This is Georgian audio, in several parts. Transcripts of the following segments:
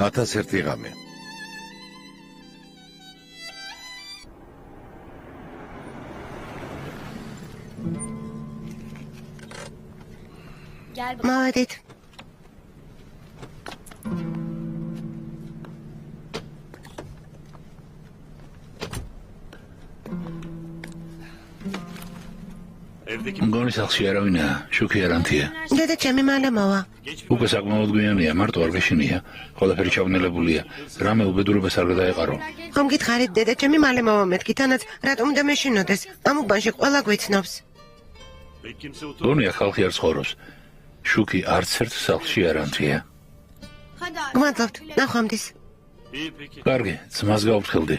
1001 ღამე. მოვედით. მგონი სახლში არავინაა, შუქი არანთია. დედა ჩემი მალე მოვა. უკვე საკმაოდ გვიანია, მარტო არ გეშინია. ყველაფერი ჩავნელებულია. რამე უბედურებას არ გადაეყარო. მომგითხარით, დედა ჩემი მალე მოვა მეთქი, თანაც რატომ უნდა მეშინოდეს? ამ უბანში ყველა გვიცნობს. გონია ხალხი არ ცხოვრობს. შუქი არც ერთ სახლში არანთია. გმადლობთ, ნახვამდის. კარგი, ძმას გავფრთხილდი.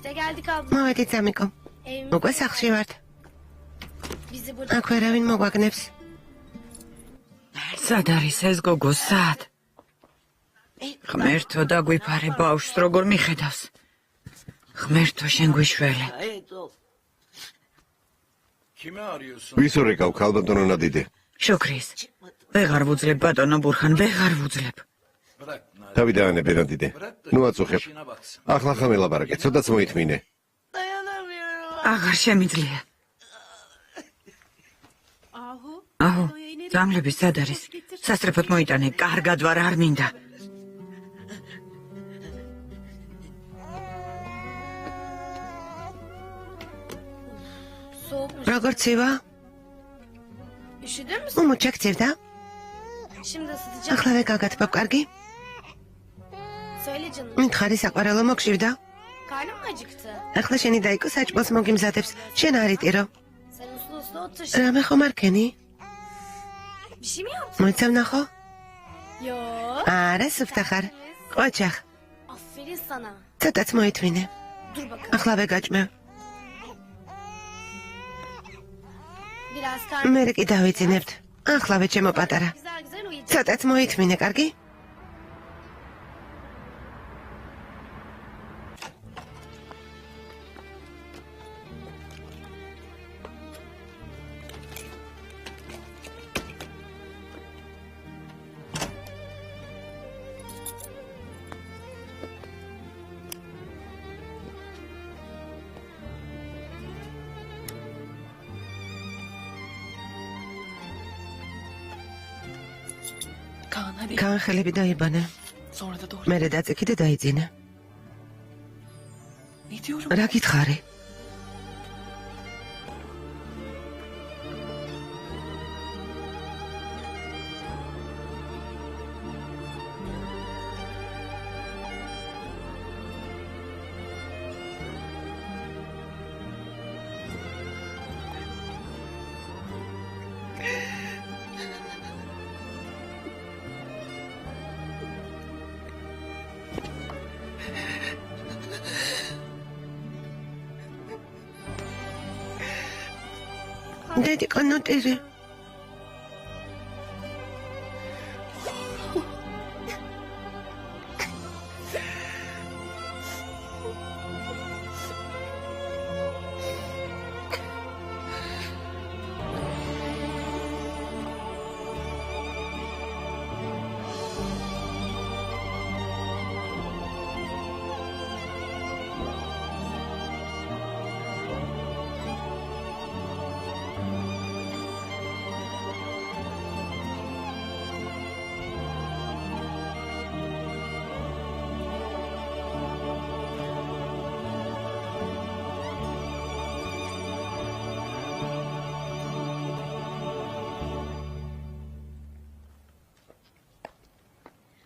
მოვედით, ზამიკო. უკვე სახლში ვართ. აქ ვერავინ მოგვაგნებს. სად არის ეს გოგო, სად? ღმერთო დაგვიფარე ბავშვს, როგორ მიხედავს. ღმერთო შენ გვიშველი. ვის ურეკავ, ქალბატონო ნადიდე? შუქრის. ვეღარ ვუძლებ ბატონო ბურხან, ვეღარ ვუძლებ. თავი დაანებე ნადიდე. ნუ აწუხებ. ახლა ხამე ლაპარაკე, ცოტაც მოითმინე. აღარ შემიძლია. აჰო, ძამლები სად არის? სასწრაფოდ მოიტანე, კარგად ვარ, არ მინდა. როგორ ცივა? უმუჩა გწირდა? ახლა ვეგაგათბობ, კარგი? მითხარი საყვარელო მოგშირდა? ახლა შენი დაიკო საჭმელს მოგიმზადებს, შენ არ იტირო. რამე ხომ არ ქენი? მოიცავ ნახო? არა, სუფთახარ. ყოჩახ. ცოტაც მოითმინე. ახლა ვეგაჭმევ. მერე კი დავიძინებთ. ახლავე ჩემო პატარა. ცოტაც მოითმინე, კარგი? განხელები დაიბანა. მერე დაწიკი და დაიძინა. რა გითხარი? Dede canotere.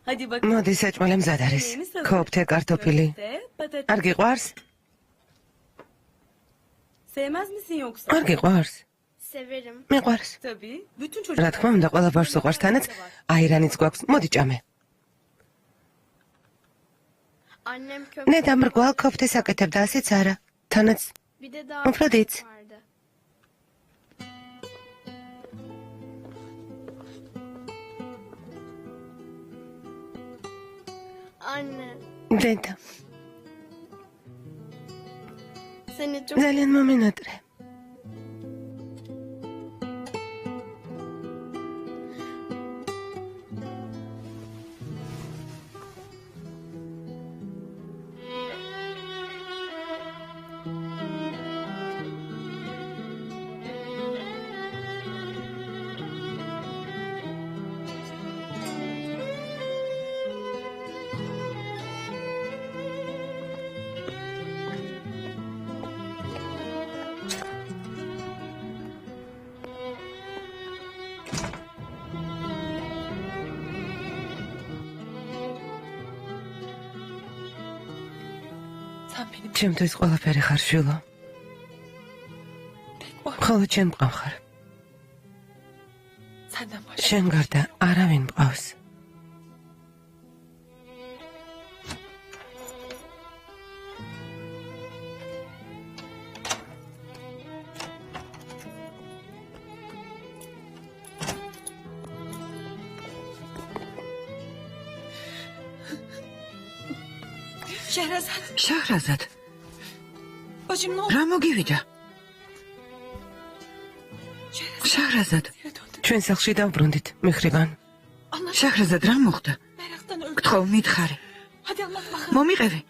მოდი საჭმელი მზად არის. ქოფთე, კარტოფილი. არ გიყვარს? არ გიყვარს? მიყვარს. რა თქმა უნდა, ყველა ბავშვს უყვარს, თანაც აირანიც გვაქვს. მოდი ჭამე. ნედა მრგვალ ქოფთეს აკეთებდა, ასეც არა. თანაც უფრო დიდს. დედა. ძალიან მომენატრე. ჩემთვის ყველაფერი ხარ შვილო. ხოლო ჩემ მყავ. შენ გარდა არავინ მყავს. შაჰრაზად. რა მოგივიდა? შაჰრაზად. ჩვენ სახლში დავბრუნდით, მიხრიბან. შაჰრაზად, რა მოხდა? გთხოვ, მითხარი. მომიყევი.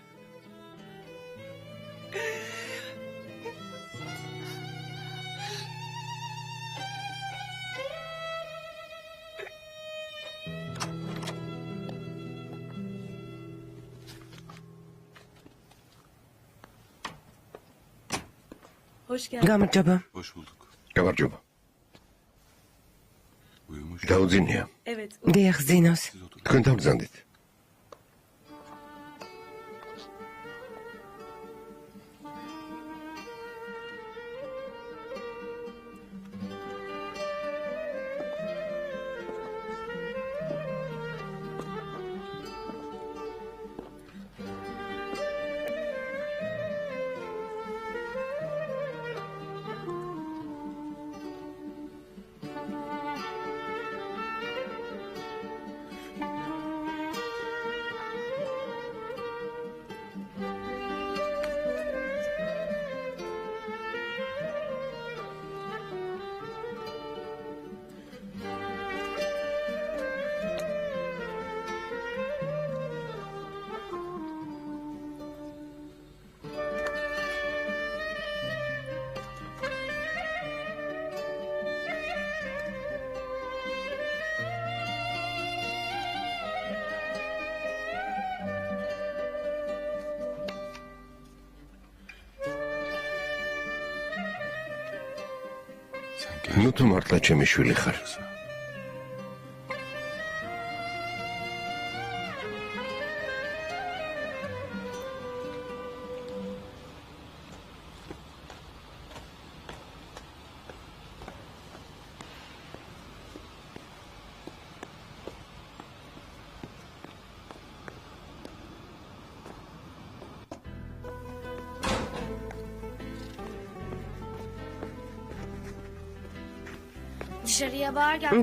გამარჯობა. გამარჯობა. დაუძინია. დიახ, ზინოს. თქვენ დავბრძანდით. ნუ თუ მართლა ჩემი შვილი ხარ.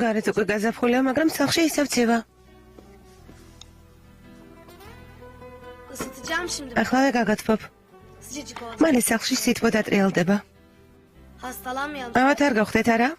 გარეთ უკვე გაზაფხულია, მაგრამ სახლში ისევ ცევა. ახლა გაგათბობ. მალე სახლში სითბო დატრიალდება. ამათ არ გახვდეთ, არა?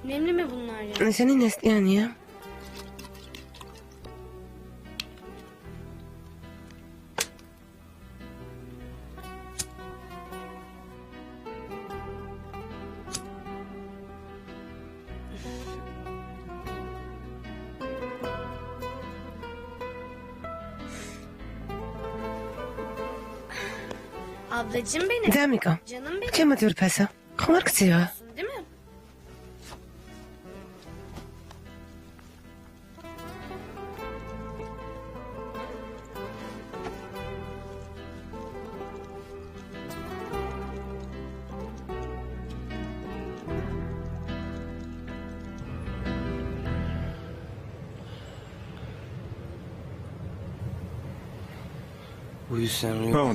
Nemli mi bunlar ya? Senin nesliyan ya. Ablacığım benim. Damiko. Canım benim. Чем отвертеться? Хмаркция. Değil mi?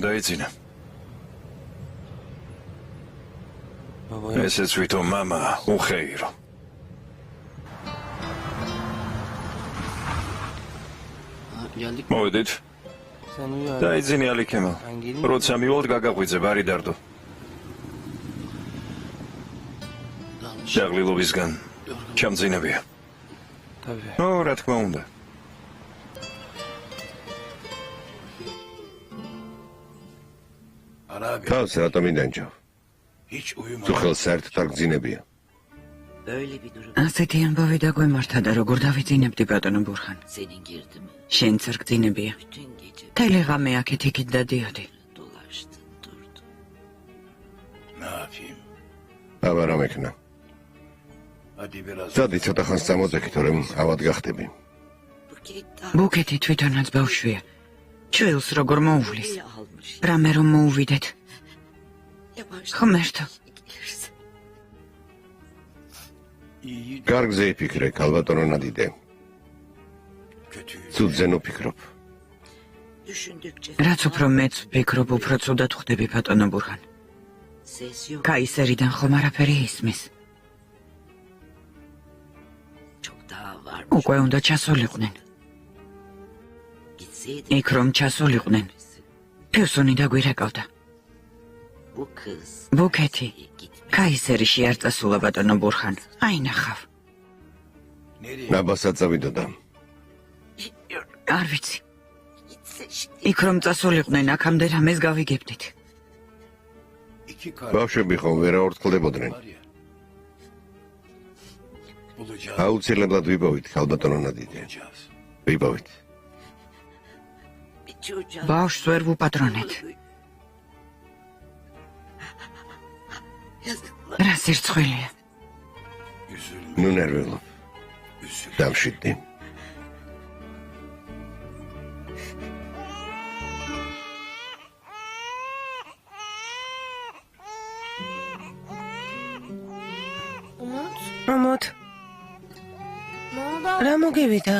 დაიძინა. ესეც ვითომ მამა უხეირო. მოვედით. დაიძინე ალიქემა. როცა მივალთ გაგაღვიძებ, არი დარდო. შაღლილობისგან ჩამძინებია. რა თქმა უნდა. თავს რატომ იდანჯავ? თუ ხელს საერთოდ არ გძინებია. ასეთი ამბავი დაგვემართა და როგორ დავიძინებდი ბატონო ბურხან. შენც არ გძინებია. მთელი ღამე აქეთ იქით დადიოდი. აბა რა მექნა. დადი ცოტა ხანს წამოძექით, რომ ავად გახდები. ბუკეთი თვითონაც ბავშვია. ჩვილს როგორ მოუვლის. რამე რომ მოუვიდეთ. ხმერთო. კარგზე იფიქრე, ქალბატონო ნადიდე. ცუდზე ნუფიქრობ. რაც უფრო მეც ვფიქრობ, უფრო ცუდად ხვდები ბატონო ბურხან. კაისერიდან ხომ არაფერი ისმის. უკვე უნდა ჩასულიყვნენ. იქ რომ ჩასულიყვნენ, ფიუსონი დაგვირეკავდა. ბუკეთი, კაისერიში არ წასულა ბატონო ბურხან, აინახავ. აბასაც წავიდოდა. არ ვიცი. იქ რომ წასულიყვნენ, აქამდე რამეს გავიგებდით. ბავშვები ხომ ვერაორთქლდებოდნენ. აუცილებლად ვიპოვით, ქალბატონო ნადიდე. ვიპოვით. ბავშვს ვერ ვუპატრონეთ. რა სირცხვილია. ნუ ნერვიულობ. დამშვიდდი. მომოთ. რა მოგივიდა?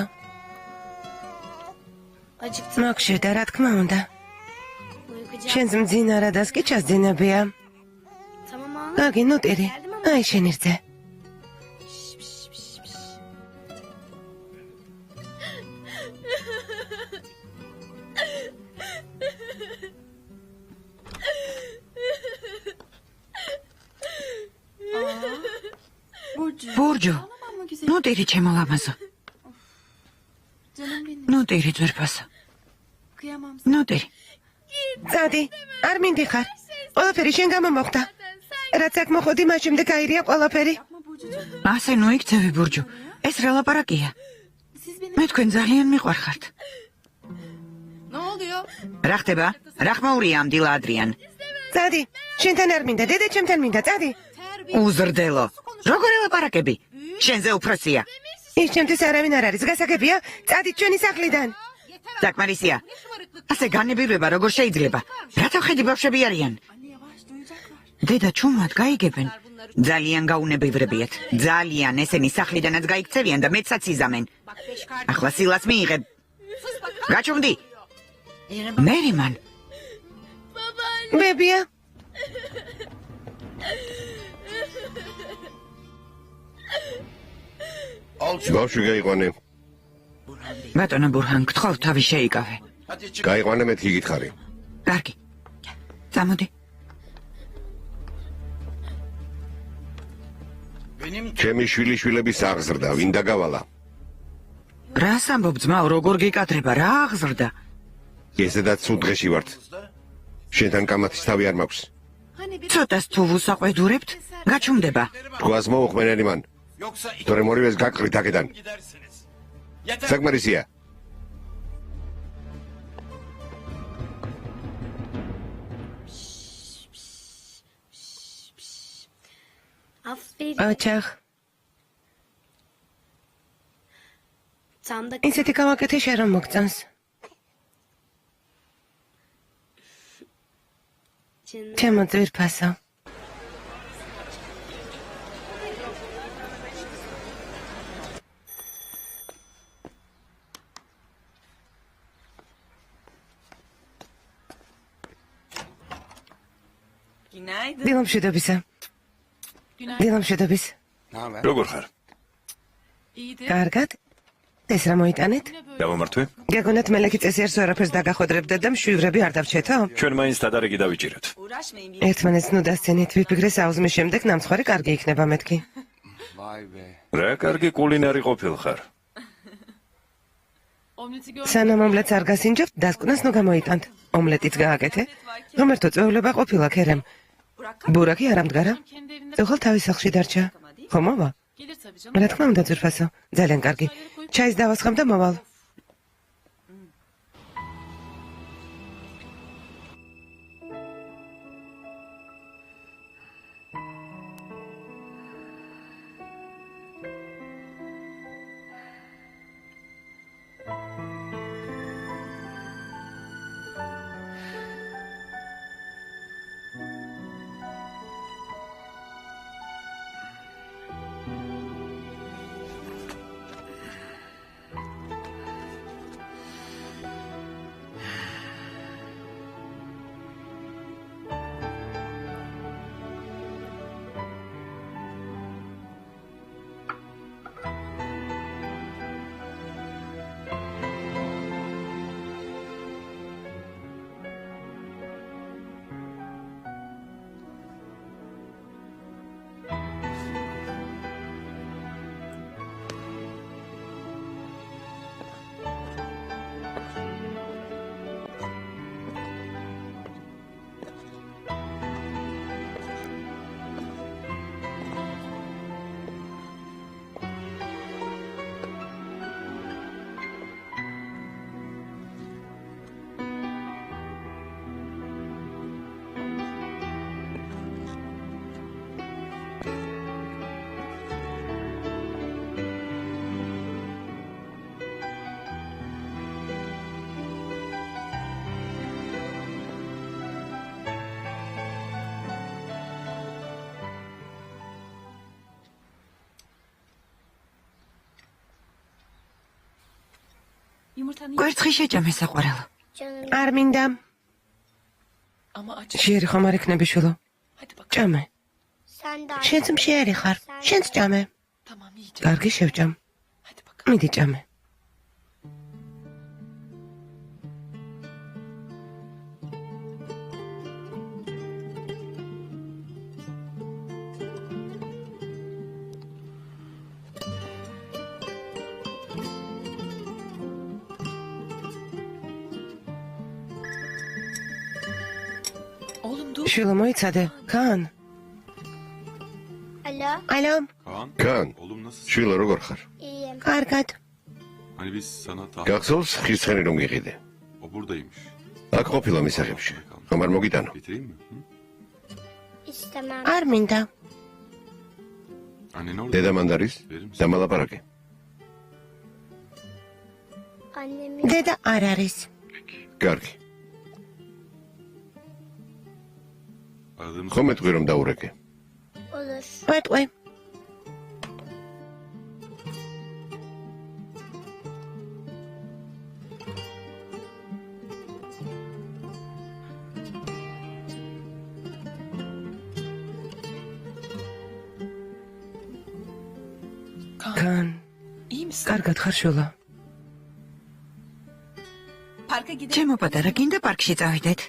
მოგშვიდა, რა თქმა უნდა. შენს მძინარადას კი ჩასძინებია. გაგი, ნუტირი, აი შენ ირწე. ბურჯო, ნუტირი ჩემო ლამაზო. ნუტირი ძვირფასო. ნუტირი. წადი, არ მინდიხარ. ყველაფერი შენ გამო მოხდა. რაც აქ მოხდი, მას შემდეგ აირია ყველაფერი. ასე ნუ იქცევი ბურჯო. ეს რა ლაპარაკია? მე თქვენ ძალიან მიყვარხართ. რა ხდება? რა ხმაურია ამ დილა ადრიან? წადი, შენთან არ მინდა, დედა ჩემთან მინდა, წადი. უზრდელო. როგორ ელაპარაკები? შენზე უფროსია. ის ჩემთვის არავინ არ არის, გასაგებია? წადი ჩვენი სახლიდან. საკმარისია. ასე განებირება როგორ შეიძლება? რათა ხედი ბავშვები არიან? დედა ჩუმად გაიგებენ. ძალიან გაუნებივრებიათ. ძალიან ესენი სახლიდანაც გაიქცევიან და მეცაც იზამენ. ახლა სილას მიიღებ. გაჩუმდი. მერიმან. ბებია. ბავშვი გაიყვანე. ბატონო ბურჰან, გთხოვ თავი შეიკავე. გაიყვანე, მეთქი გითხარი. კარგი. წამოდი. ჩემი შვილიშვილების აღზრდა, ვინ დაგავალა? რას ამბობ ძმაო, როგორ გიკადრება, რა აღზრდა? ესედაც სულ დღეში ვართ. შენთან კამათის თავი არ მაქვს. ცოტას თუ ვუსაყვედურებთ, გაჩუმდება. თქვას მოუხმენელი მან. თორემ ორივეს გაკრით აქედან. საკმარისია. ოჩახ. წამდა ისეთი გავაკეთე შენ რომ მოგწონს. ჩემო ძვირფასო. დილამშვიდობისა. დილამშვიდობის. როგორ ხარ? კარგად. ეს რა მოიტანეთ? დავამართვე? გეგონათ მელიქი წესიერს ვერაფერს დაგახოდრებდეთ და მშვივრები არ დავჩეთო? ჩვენ მაინც დადარგი დავიჭირეთ. ერთმანეთს ნუ დასცენით, ვიფიქრე საუზმის შემდეგ ნამსხვარი კარგი იქნება მეთქი. რა კარგი კულინარი ყოფილხარ. სანამ ომლეტს არ გასინჯებთ, დასკვნას ნუ გამოიტანთ. ომლეტიც გააკეთე. რომერთო წვეულება ყოფილა ქერემ. ბურაკი არ ამდგარა. უხალ თავის სახლში დარჩა. ხო მოვა? რა თქმა უნდა ძვირფასო. ძალიან კარგი. ჩაის დავასხამ და მოვალ. კვერცხი შეჭამე საყვარელო. არ მინდა. შეერი ხომ არ იქნები შულო. ჭამე. შენც მშიერი ხარ. შენც ჭამე. კარგი შევჭამ. მიდი ჭამე. შულო მოიცადე. კან. ალო. კან. შვილო როგორ ხარ? კარგად. გახსოვს ხისხენი რომ გიყიდე? აქ ყოფილა მისაღებში. ხომ არ მოგიტანო? არ მინდა. დედა მანდარის დამალაპარაკე. დედა არ არის. კარგი. ხომ მეტყვი რომ დაურეკე? ვეტყვი. კან. კარგად ხარ შულა. ჩემო პატარა, გინდა პარკში წავიდეთ?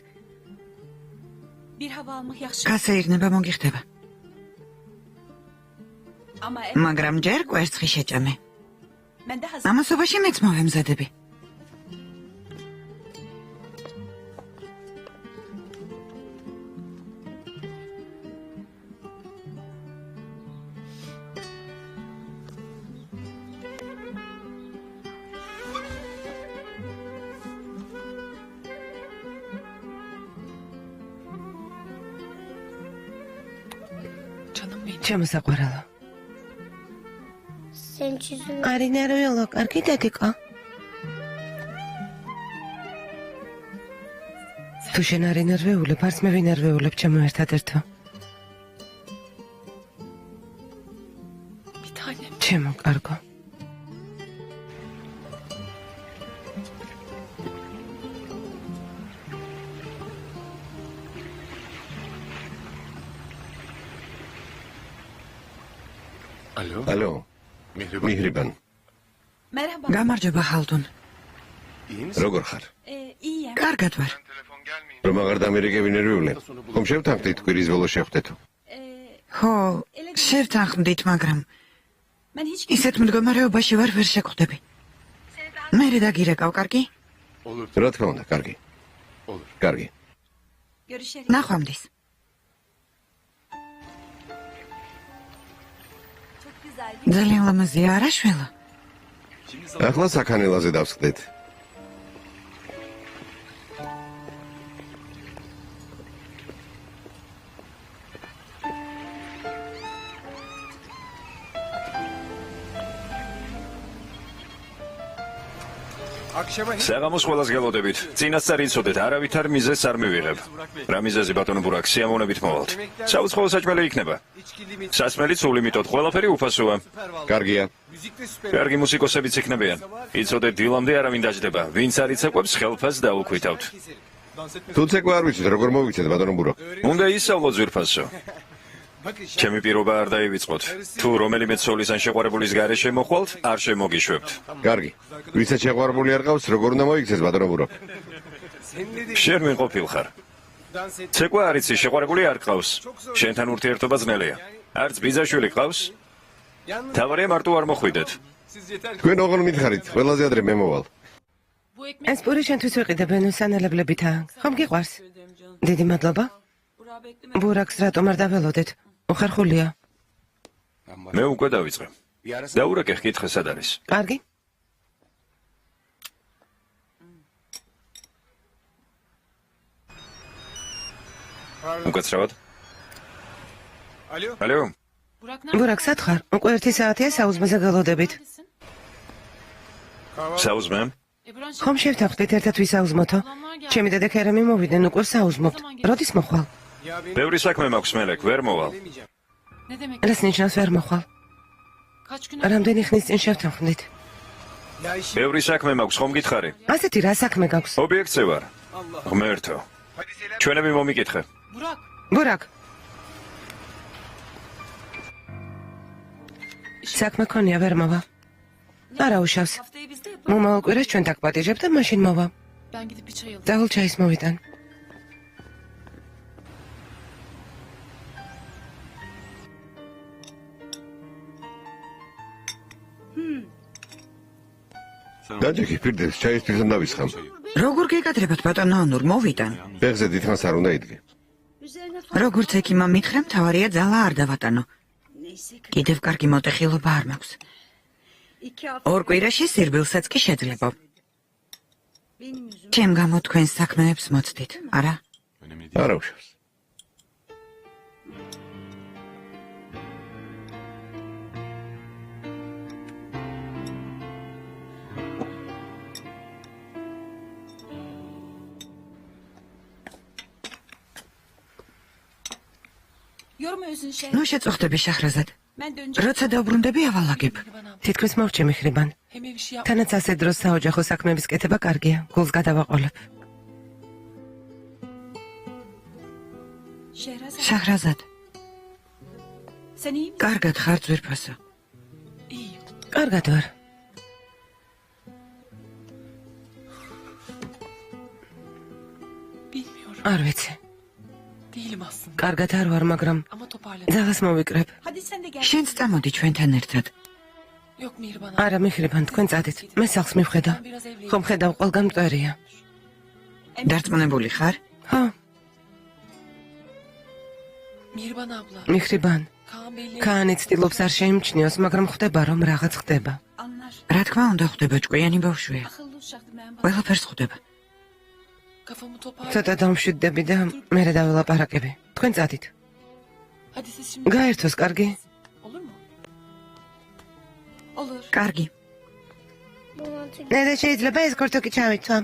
გასეირნება მოგიხდება. მაგრამ ჯერ კვერცხი შეჭამე. ამასობაში მეც მოვემზადები. ჩემო საყვარელო. არ ინერვიულო, კარგი დედიკო. თუ შენ არ ინერვიულებ, არც მე ვინერვიულებ ჩემო ერთადერთო. ჩემო კარგო. ალო მიჰრიბან გამარჯობა ხალდუნ. როგორ ხარ კარგად ვარ. რომ აღარ დამერიგები ნერვიულე ხომ შევთანხმდით კვირის ბოლოს შევხვდეთო ხო, შევთანხმდით, მაგრამ ისეთ მდგომარეობაში ვარ ვერ შეგხვდები. მე დაგირეკავ, კარგი? რა თქმა უნდა კარგი ნახვამდის. ძალიან ლამაზია არა შველა? ახლა საქანელაზე დავსხდეთ საღამოს ყველას გელოდებით. წინასწარ იცოდეთ, არავითარ მიზეზს არ მივიღებ. რა მიზეზი ბატონო ბურაკ, სიამოვნებით მოვალთ. საუცხოო საჭმელი იქნება. სასმელი სულიმიტოდ, ყველაფერი უფასოა. კარგია კარგი მუსიკოსებიც იქნებიან. იცოდეთ, დილამდე არავინ დაждდება. ვინც არ იცეკვებს, ხელფას დაუქვითავთ. თუ ცეკვა არ ვიცით როგორ მოვიცეთ ბატონო ბურო უნდა ისწავლო ძვირფასო. ჩემი პირობა არ დაივიწყოთ. თუ რომელიმე ცოლის ან შეყვარებულის გარეშე მოხვალთ, არ შემოგიშვებთ. კარგი ვისაც შეყვარებული არ ყავს როგორ უნდა მოიქცეს ბატონო ბურო შენ ვინ ყოფილხარ? ცეკვა არ იცი, შეყვარებული არ ყავს. შენთან ურთიერთობა ძნელია. არც ბიძაშვილი ყავს? თავარია მარტო არ მოხვიდეთ. თქვენ ოღონ მითხარით ყველაზე ადრე მე მოვალ ეს პური შენთვის ვიყიდე ბენუსანელებლებითა. ხომ გიყვარს? დიდი მადლობა. ბურაკს რატომ არ დაველოდეთ? უხერხულია. მე უკვე დავიწყე. დაურეკე ხკითხე სად არის? კარგი. უკაცრავად. ალო. ბურაკ სათხარ? უკვე 1 საათია საუზმეზე გელოდებით. საუზმე? ხომ შევთანხმდით ერთად ვისაუზმოთო? ჩემი დედა ქერემი მოვიდნენ უკვე საუზმობთ. როდის მოხვალ? ბევრი საქმე მაქვს მელეკ, ვერ მოვალ. რას ნიშნავს ვერ მოხვალ? რამდენი ხნის წინ შევთანხმდით? ბევრი საქმე მაქვს, ხომ გითხარი? ასეთი რა საქმე გაქვს? ობიექტზე ვარ. ღმერთო. ჩვენები მომიკითხე. ბურაკ. საქმე ქონია ვერ მოვა. არა უშავს. მომავალ კვირას ჩვენ დაგპატიჟებ და მაშინ მოვა. დაღლ ჩაის მოვიტან. დაჯექი პირდებს ჩაისთვის უნდა ვისხამ როგორ გეკადრებათ ბატონო ანურ, მოვიტან. ფეხზე დიდხანს არ უნდა იდგე როგორც ექიმმა მითხრა, მთავარია ძალა არ დავატანო. კიდევ კარგი მოტეხილობა არ მაქვს. 2 კვირაში სირბილსაც კი შეძლებ. ჩემ გამო თქვენ საქმეებს მოცდით, არა? არა უშავს ნუ შეწუხდები შახრაზად. როცა დაუბრუნდები ავალაგებ. თითქმის მოვჭი მიხრიბან. თანაც ასე დროს საოჯახო საქმეების კეთება კარგია. გულს გადავაყოლებ. შახრაზად. კარგად ხარ ძვირფასო. კარგად ვარ. არ ვიცი. კარგად არ ვარ, მაგრამ ძალას მოვიკრებ. შენც წამოდი ჩვენთან ერთად. არა მიხრიბან, თქვენ წადით. მე სახლს მივხედა. ხომ ხედავ ყველგან მტვერია. დარწმუნებული ხარ? ხო. მიხრიბან. ქაანი ცდილობს არ შეიმჩნიოს, მაგრამ ხვდება რომ რაღაც ხდება. რა თქმა უნდა ხვდება, ჭკვიანი ბავშვია. ყველაფერს ხვდება. ცოტა დამშვიდდები და მერე დაველაპარაკები. თქვენ წადით. გაერთოს, კარგი? კარგი. და შეიძლება ეს კორტოკი ჩავიცვა.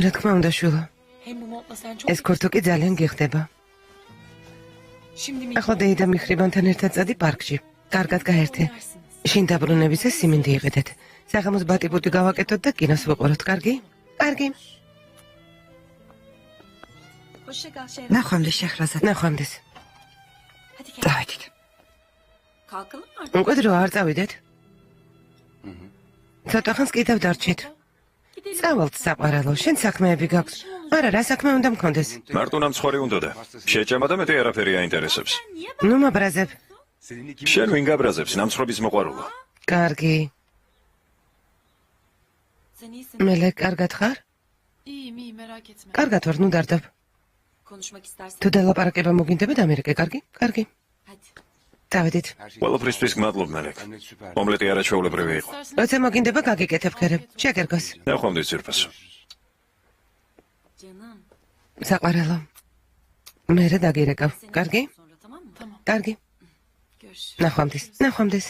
რა თქმა უნდა შვილო. ეს კორტოკი ძალიან გიხდება. ახლა დეიდა მიხრიბანთან ერთად წადი პარკში. კარგად გაერთე. შინ დაბრუნებისას სიმინდი იყიდეთ. საღამოს ბატიბუდი გავაკეთოთ და კინოს ვუყუროთ, კარგი? კარგი. ნახვამდის შეხრაზად. ნახვამდის. წავედით. უკვე დრო არ წავიდეთ? ცოტა ხანს კიდევ დარჩით. წავალთ საყვარელო, შენ საქმეები გაქვს. არა, რა საქმე უნდა მქონდეს? მარტო ნამცხვარი უნდოდა. შეჭამა და მეტი არაფერი აინტერესებს. ნუ მაბრაზებ. შენ ვინ გაბრაზებს ნამცხრობის მოყვარულო? კარგი. მელე კარგად ხარ? კარგად ვარ, ნუ დარდაბ. თუ დელაპარაკება მოგინდებოდ ამერიკე, კარგი? კარგი. წავედით. ყველაფრისთვის გმადლობ მელეკ. ომლეტი არაჩვეულებრივი იყო. როცა მოგინდება გაგიკეთებ ხერებ. შეგერგოს. ნახვამდის ძირფასო. საყვარელო. მერე დაგირეკავ. კარგი? კარგი. ნახვამდის. ნახვამდის.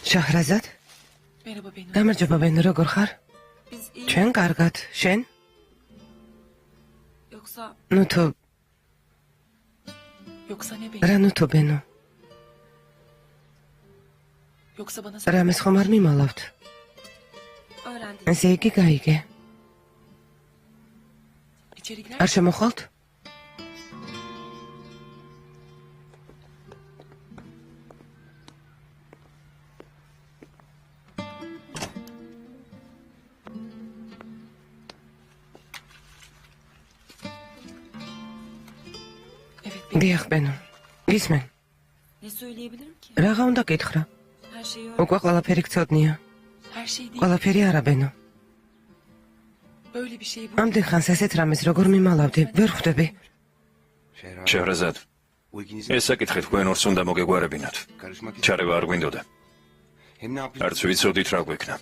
შაჰრაზად? გამარჯობა ბენო, როგორ ხარ? ჩვენ კარგად. შენ? ნუ თუ რა ნუ თუ ბენო? რამეს ხომ არ მიმალავთ? ესე იგი გაიგე. არ შემოხვალთ? დიახ ბენო. გისმენ? რაღა უნდა გითხრა? უკვე ყველაფერი გწოდნია. ყველაფერი არა ბენო. ამდენ ხანს ესეთ რამეს როგორ მიმალავდი, ვერ ხვდები. შეჰრაზად. ეს საკითხი თქვენ ორს უნდა მოგეგვარებინათ. ჩარევა არ გვინდოდა. არც ვიცოდით რა გვექნა.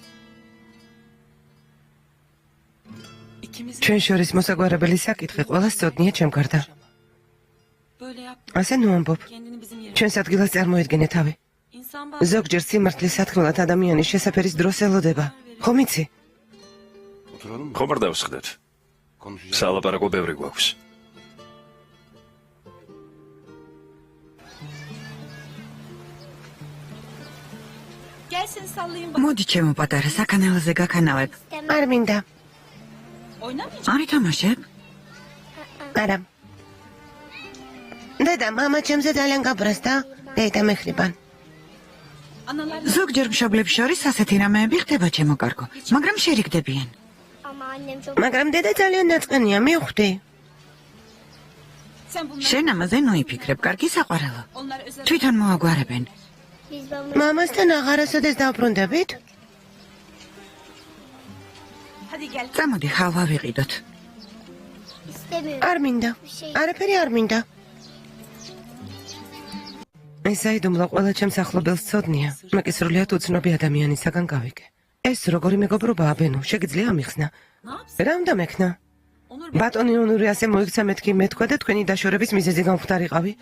ჩვენ შორის მოსაგვარებელი საკითხი ყველას წოდნია ჩემ გარდა. ასე ნუ ამბობ. ჩვენს ადგილას წარმოედგენე თავი. ზოგჯერ სიმართლის სათქმელად ადამიანის შესაფერის დროს ელოდება. ხომ იცი? ხომ არ დავსხდეთ? სალაპარაკო ბევრი გვაქვს. მოდი ჩემო პატარა საქანელზე გაქანავებ. არ მინდა. არ ითამაშებ? არა. დედა, მამა ჩემზე ძალიან გაბრაზდა. დედა მეხრიბან. ზოგჯერ მშობლებს შორის ასეთი რამეები ხდება ჩემო კარგო, მაგრამ შერიგდებიან. მაგრამ დედა ძალიან ნაწყენია, მივხვდი. შენ ამაზე ნუ იფიქრებ, კარგი საყვარელო. თვითონ მოაგვარებენ. მამასთან აღარასოდეს დავბრუნდებით? წამოდი ხალვა ვიყიდოთ. არ მინდა. არაფერი არ მინდა. ესაიდუმლო ყველა ჩემს ახლობელს ცოდნია. მე კი სრულიად უცნობი ადამიანისაგან გავიგე. ეს როგორი მეგობრობაა ბენო, შეგიძლია ამიხსნა. რა უნდა მექნა? ბატონი ონური ასე მოიქცა მეთქი მეთქვა და თქვენი დაშორების მიზეზი გამختارიყავი,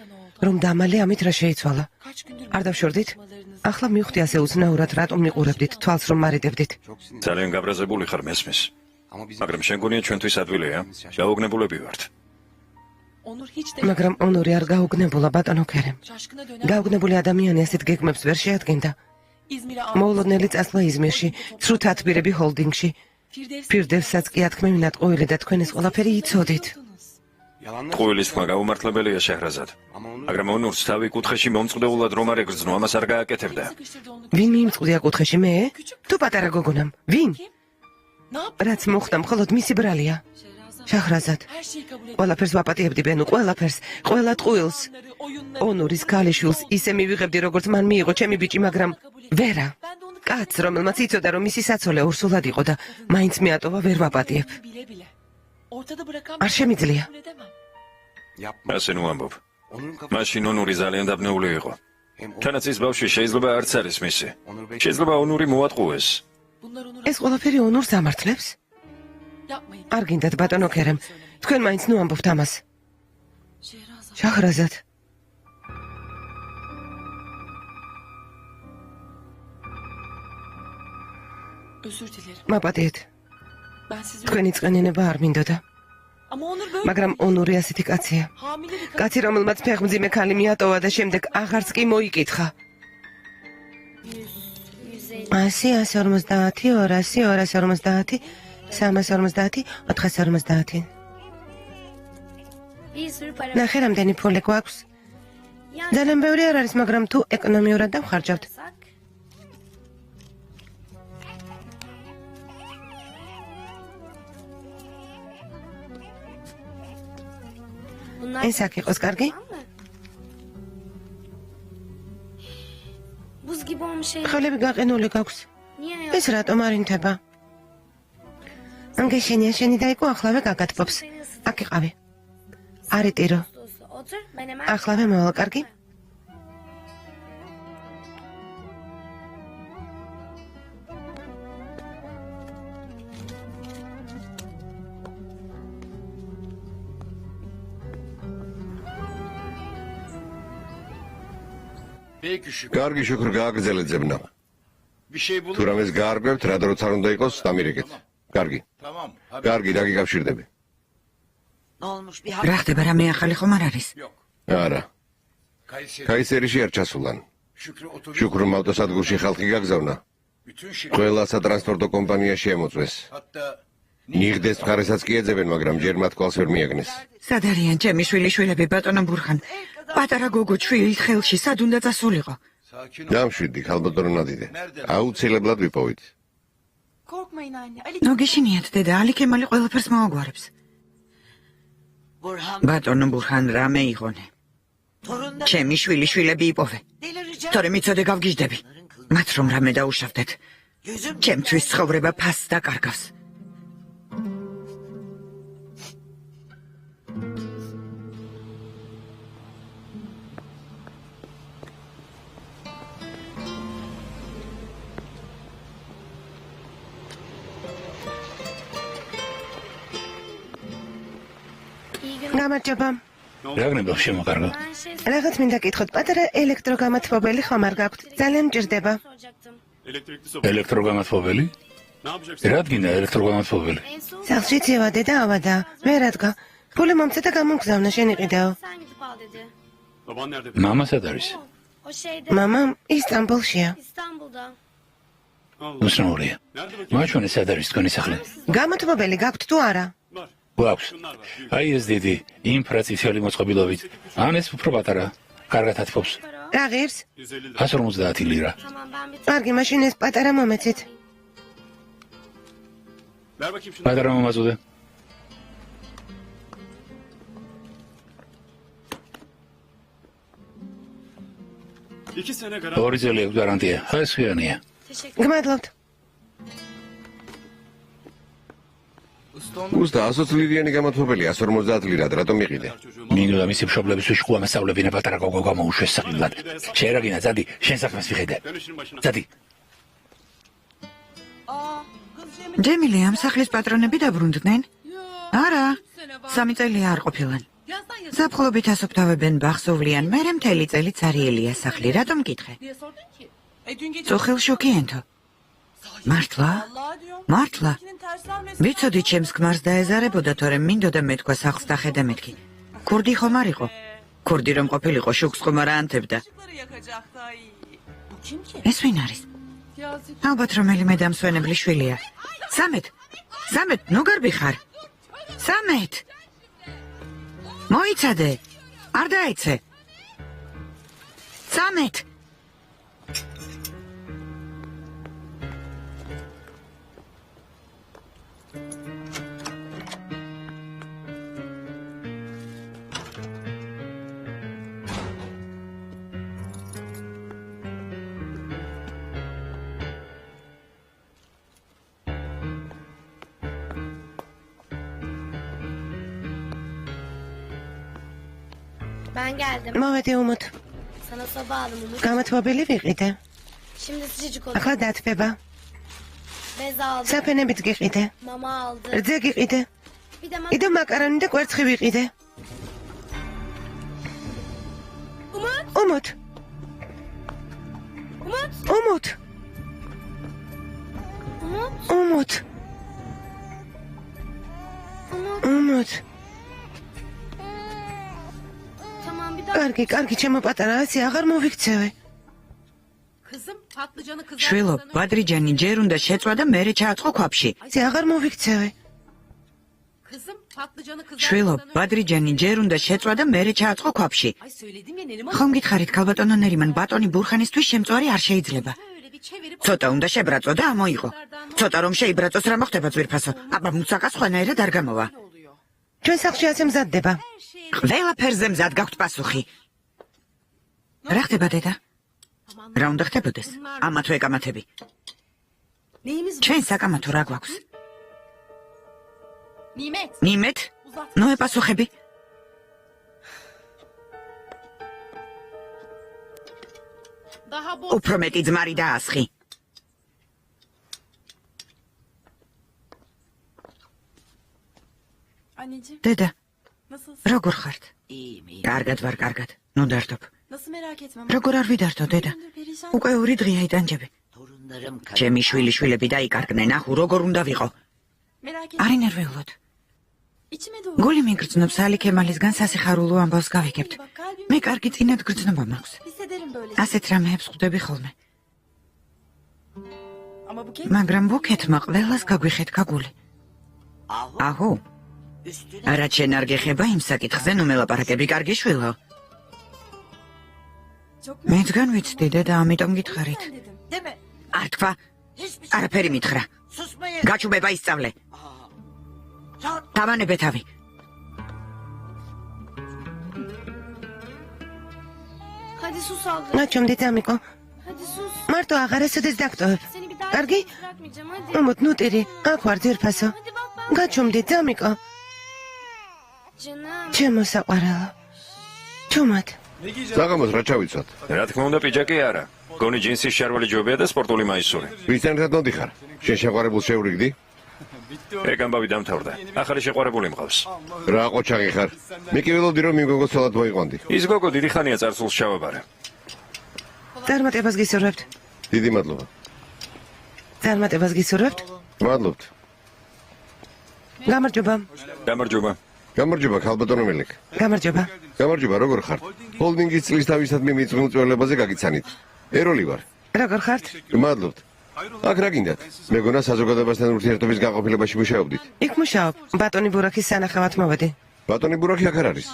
რომ დამალე ამით რა შეიცვალა. არ დავშორდით? ახლა მივხვდი ასე უცნაურად რატომ მიყურებდით, თვალს რომ მარიდებდით. ძალიან გაბრაზებული ხარ მესმის. მაგრამ შენ გონია ჩვენთვის ადვილია? გაუგნებულები ვართ. მაგრამ ონური არ გაუგნებულა ბატონო ქერემ. გაუგნებული ადამიანი ასეთ გეგმებს ვერ შეადგენდა. მოულოდნელი წასვლა იზმირში, ცრუთათბირები ჰოლდინგში. ფირდევსაც კი ათქმევინათ ყოილი და თქვენ ეს ყველაფერი იცოდით. ყოილის თქმა გაუმართლებელია შეჰრაზად. მაგრამ ონურს თავი კუთხეში მომწყდეულად რომ არ ეგრძნო, ამას არ გააკეთებდა. ვინ მიიმწყდია კუთხეში მე? თუ პატარა გოგონამ. ვინ? რაც მოხდა მხოლოდ მისი ბრალია. შაჰრაზად. ყველაფერს ვაპატიებდი ბენო, ყველაფერს, ყველა ტყუილს. ონურის ქალიშვილს ისე მივიღებდი, როგორც მან მიიღო ჩემი ბიჭი, მაგრამ ვერა. კაცს, რომელმაც იცოდა, რომ მისი საცოლე ორსულად იყო და მაინც მეატოვა, ვერ ვაპატიებ. არ შემიძლია. ასე ნუ ამბობ. მაშინ ონური ძალიან დაბნეული იყო. თანაც ის ბავშვი შეიძლება არც არის მისი. შეიძლება ონური მოატყუეს. ეს ყველაფერი ონურს ამართლებს? არ გინდათ ბატონო ქერემ, თქვენ მაინც ნუ ამბობთ ამას. შაჰრაზად. მაპატიეთ. თქვენი წყენინება არ მინდოდა. მაგრამ ონური ასეთი კაცია. კაცი, რომელმაც ფეხმძიმე ქალი მიატოვა და შემდეგ აღარც კი მოიკითხა. 250. 100, 150, 200, 250, 350, 450. Bir sürü para. ნახე რამდენი ფული გვაქვს. Yani ძალიან ბევრი არ არის, მაგრამ თუ ეკონომიურად დავხარჯავთ. yapsak, Bunlar ეს აქ იყოს კარგი? tamam mı? Buz gibi olmuş şey. ხელები გაყინული გაქვს. Niye ya? ეს რატომ არ ინთება? ანგეშენია შენი და იკო ახლავე გაგატბობს. აქ იყავი. არიტირო. Otur, ben hemen. ახლავე მოვალ, კარგი? Peki şükür. კარგი შუქრ გააგრძელეთ ზებნა. Bir şey bulur. თუ რამეს გაარკვევთ, რა დროც არ უნდა იყოს, დამირეკეთ. კარგი. Tamam. Hadi. კარგი, დაგიკავშირდები. რა ხდება, რამე ახალი ხომ არ არის? Yok. არა. Kayseri. კაისერიში არ ჩასულან. Şükrü otobüs. შუქრმა ავტოსადგურში ხალხი გაგზავნა. Bütün şirket. ყველა სატრანსპორტო კომპანია შეემოწვეს. Hatta ნიღდეს მხარესაც კი ეძებენ, მაგრამ ჯერ მათ კვალს ვერ მიაგნეს. სად არიან ჩემი შვილიშვილები, ბატონო ბურხან? პატარა გოგო ჩვილი ხელში სად უნდა წასულიყო? sakin ol. დამშვიდი, ქალბატონო ნადიდე. აუცილებლად ვიპოვით. Korkmayın anne. Ali ნოგეშინიათ დედა, ალი ქემალი ყველაფერს მოაგვარებს. ბატონო ბურხან რამე იღონე. ჩემი შვილიშვილები იპოვე. თორე მიცოდე გავგიჟდები. მათ რომ რამე დაუშავდეთ. ჩემთვის ცხოვრება ფასს დაკარგავს. İyi günler. გამარჯობა. რა გნებავ შემოკარგო? Ben şey რაღაც მინდა კითხოთ, პატარა ელექტროგამათბობელი ხომ არ გაქვთ? ძალიან მჭირდება. soracaktım. ელექტროგამათბობელი? რა დგინდა ელექტროგამათბობელი? En son სახლში ცივადე და ავადა. მე რადგა? ფული მომწე და გამოგზავნა, შენ იყიდაო. sen gidip al dedi. მამა სად არის? O şeyde მამა ისტამბულშია. İstanbul'da. უცნაურია. მაჩვენე სად არის თქვენი სახლი? გამათბობელი გაქვთ თუ არა? გვაქვს. აი ეს დიდი, ინფრაწითელი მოწყობილობით. ან ეს უფრო პატარა. კარგად ათფობს. რა ღირს? 150 ლირა. Tamam ben bir კარგი, მაშინ ეს პატარა მომეცით. პატარა მომაწოდე. ორი წელი აქვს გარანტია. ეს ხიანია. teşekkür გმადლობთ. უստა 120 ლირიანი გამათბობელი 150 ლირად, რატომ იყიდე? მინდოდა მისი მშობლების უშყუა მასწავლებინა პატარა გოგო გამოუშვეს საყიდლად. შეერაგინა, ძადი, შენ საქმეს ვიხედე. ძადი, ჯემილი ამ სახლის პატრონები დაბრუნდნენ? არა, 3 წელი არ ყოფილან. ზაფხულობით ასოფთავებენ ბახსოვლიან, მერე მთელი წელი цариელია სახლი, რატომ გითხე? diye sordun ki. Dün gece წუხილ შოკიენთო. მართლა? Allah diyorum. მართლა? Senin tersler mesela. ვიცოდი ჩემს ქმარს დაეზარებოდა, თორემ მინდოდა მეთქვა სახლს და ხედა მეთქი. ქურდი ხომ არ იყო? ქურდი რომ ყოფილიყო, შუქს ხომ არ ანთებდა. Işıkları yakacaktı ay. Bu kim ki? ეს ვინ არის? Yazık. ალბათ რომელიმე დამსვენებლის შვილია. სამეთ, ნუ გარბი ხარ. სამეთ. მოიცადე. არ დაეცე. სამეთ. Ben geldim. მოვედი უმოთ. Sana sabah aldım Umut. გამათბობელი ვიყიდე. Şimdi sıcacık oldu. ახლა დათბება. Bez aldım. საფენებით გიყიდე. Mama aldı. რძე გიყიდე. Bir de კიდევ მაკარონი და კვერცხი ვიყიდე. Umut. უმოთ. Umut. უმოთ. Umut. უმოთ. უმოთ. Tamam bir daha. კარგი, ჩემო პატარა, ასე აღარ მოვიქცევე. Kızım patlıcanı kızartmadan შვილო, ბადრიჯანი ჯერ უნდა შეწვა და მერე ჩააწყო ქვაბში. ზე აღარ მოვიქცევი. Kızım patlıcanı შვილო, kızartmadan ბადრიჯანი ჯერ უნდა შეწვა და mერე ჩააწყო ქვაბში. Ay söyledim ya Neriman. ხომ გითხარით, ქალბატონო ნერიმან, ბატონი ბურხანისთვის შემწვარი არ შეიძლება. Böyle bir çevirip ცოტა უნდა შებრაწო და ამოიღო. ცოტა რომ შეიბრაწოს რა მოხდება ძვირფასო? აბა მუცაკა სხვანაირად არ გამოვა. oluyor. ჩვენ სახლში ასე მზადდება. ყველაფერზე მზად გაქვთ პასუხი. რა ხდება დედა? რა უნდა ხდებოდეს? ამა თუ ეკამათები. Neyimiz var? ჩვენ საკამათო რა გვაქვს? Nimet. ნიმეთ? ნუ ეპასუხები. Daha bol. უფრო მეტი ძმარი და ასხი. Anneciğim დედა, nasılsın? როგორ ხართ? კარგად ვარ, კარგად. ნუ დარდობ. Nasıl merak etme. როგორ არ ვიდართო, დედა? უკვე 2 დღეა იტანჯები. ჩემი შვილიშვილები დაიკარგნენ, ახუ როგორ უნდა ვიყო? Merak etme. არ ინერვიულოთ. İçime doğru. გული მიგრძნობს ალი ქემალისგან სასიხარულო ამბავს გავიგებთ. მე კარგი წინად გრძნობა მაქვს. Hissederim böyle. ასეთ რამეებს ხვდები ხოლმე. Ama bu kez მაგრამ ბუქეთმა ყველას გაგვიხეთ გაგული. აჰო. რა შენ არ გეხება იმ საკითხზე ნუ მელაპარაკები კარგი შვილო. çok მეც განვიცდი დედა, ამიტომ გითხარით. dedim. Deme. არ თქვა, არაფერი მითხრა. გაჩუბება ისწავლე. დავანებე თავი. Hadi sus aldı. გაჩვენდით ამიკო. Hadi sus. მარტო აღარ ესოდეს დაქტოვებ. Seni bir daha კარგი? bırakmayacağım hadi. მომოთ ნუტირი, აქ ვარ ძვირფასო. Hadi bak bak. გაჩვენდით ამიკო. Canım. ჩემო საყვარელო. ჩუმად. საღამოს რა ჩავიცვათ? რა თქმა უნდა პიჯაკი არა. გონი ჯინსის შარვალი ჯობია და სპორტული მაისური. ვისთან ერთად მოდიხარ? შენ შეყვარებულს შეურიგდი? ეგ ამბავი დამთავრდა. ახალი შეყვარებული მყავს. რა ყოჩაღი ხარ? მე კი ველოდი რომ იმ გოგოს ცოლად მოიყვანდი. ის გოგო დიდი ხანია წარსულს ჩავაბარე. წარმატებას გისურვებთ. დიდი მადლობა. წარმატებას გისურვებთ. მადლობთ. გამარჯობა. გამარჯობა. გამარჯობა ქალბატონო მელიქ. გამარჯობა. გამარჯობა, როგორ ხართ? ჰოლდინგის წლის თავისადმი მიწყვილ წველებაზე გაგიცანით. ეროლი ვარ. როგორ ხართ? მადლობთ. აქ რა გინდათ? მეგონა საზოგადოებასთან ურთიერთობის განყოფილებაში მუშაობდით. იქ მუშაობ. ბატონი ბურაქის სანახავად მოვედი. ბატონი ბურაქი აქ არ არის.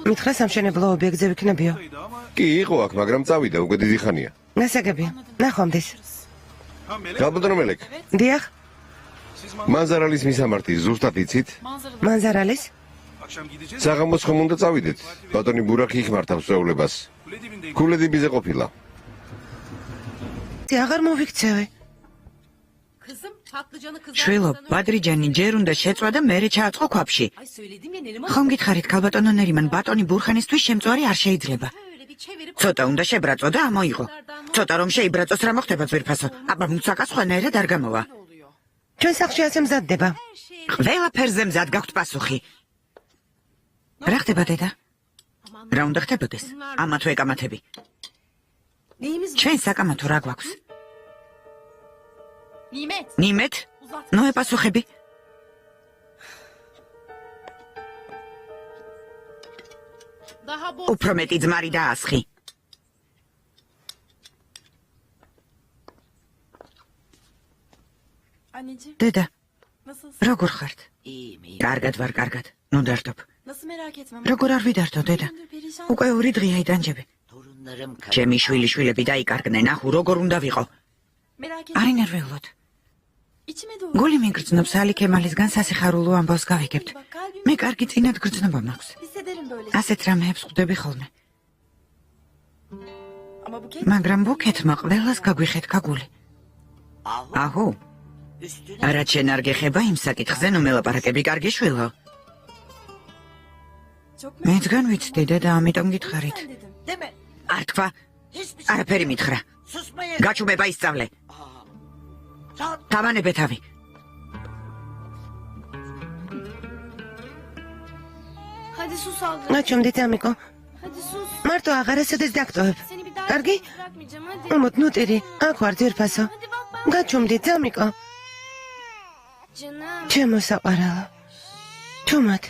მითხრა სამშენებლო ობიექტზე ვიქნებიო. კი, იყო აქ, მაგრამ წავიდა, უკვე დიდი ხანია. გასაგებია. ნახვამდის. ქალბატონო მელიქ, დიახ, მანზარალის მისამართი ზუსტად იცით? მანზარალის? საღამოს ხომ უნდა წავიდეთ? ბატონი ბურაქი იქ მართავს წვეულებას. ქულედიბიზე ყოფილა. ზე აღარ მოვიქცევი. Kızım patlıcanı შვილო, kızartmadan ბადრიჯანი ჯერ უნდა შეწვა და მერე ჩააწყო ქვაბში. Ay söyledim ya Neriman. ხომ გითხარით, ქალბატონო ნერიმან, ბატონი ბურხანისთვის შემწვარი არ შეიძლება. Böyle bir çevirip ცოტა უნდა შებრაწო და ამოიღო. ცოტა რომ შეიბრაწოს რა მოხდება ძვირფასო? აბა მუცაკა სხვანაირად არ გამოვა. oluyor. ჩვენ სახლში ასე მზადდება. ყველაფერზე მზად გაქვთ პასუხი. რა ხდება დედა? რა უნდა ხდებოდეს? ამა თუ ეკამათები. Neyimiz var? ჩვენ საკამათო რა გვაქვს? Nimet. ნიმეთ? ნუ ეპასუხები. Daha bol. უფრო მეტი ძმარი და ასხი. Anneciğim დედა, nasılsın? როგორ ხართ? კარგად ვარ, კარგად. ნუ დარდობ. Nasıl merak etme. როგორ არ ვიდართო, დედა? უკვე 2 დღეა იტანჯები. ჩემი შვილიშვილები დაიკარგნენ, ახუ როგორ უნდა ვიყო? Merak არ etme. ინერვიულოთ. İçime doğru. გული მიგრძნობს ალი ქემალისგან სასიხარულო ამბავს გავიგებთ. მე კარგი წინად გრძნობა მაქვს. Hissederim böyle. ასეთ რამეებს ხვდები ხოლმე. Ama bu kez მაგრამ ბუქეთმა ყველას გაგვიხეთ გაგული. აჰო. რა შენ არ გეხება იმ საკითხზე ნუ მელაპარაკები კარგი შვილო. çok მეც განვიცდი დედა, ამიტომ გითხარით. dedim. Deme. არ თქვა, არაფერი მითხრა. გაჩუბება ისწავლე. დავანებე თავი. Hadi sus aldı. გაჩვენდით ამიკო. Hadi sus. მარტო აღარ ესოდეს დაქტოვებ. Seni bir daha კარგი? bırakmayacağım hadi. მომოთ ნუტირი, აქ ვარ ძვირფასო. Hadi bak bak. გაჩვენდით ამიკო. Canım. ჩემო საყვარელო. ჩუმად.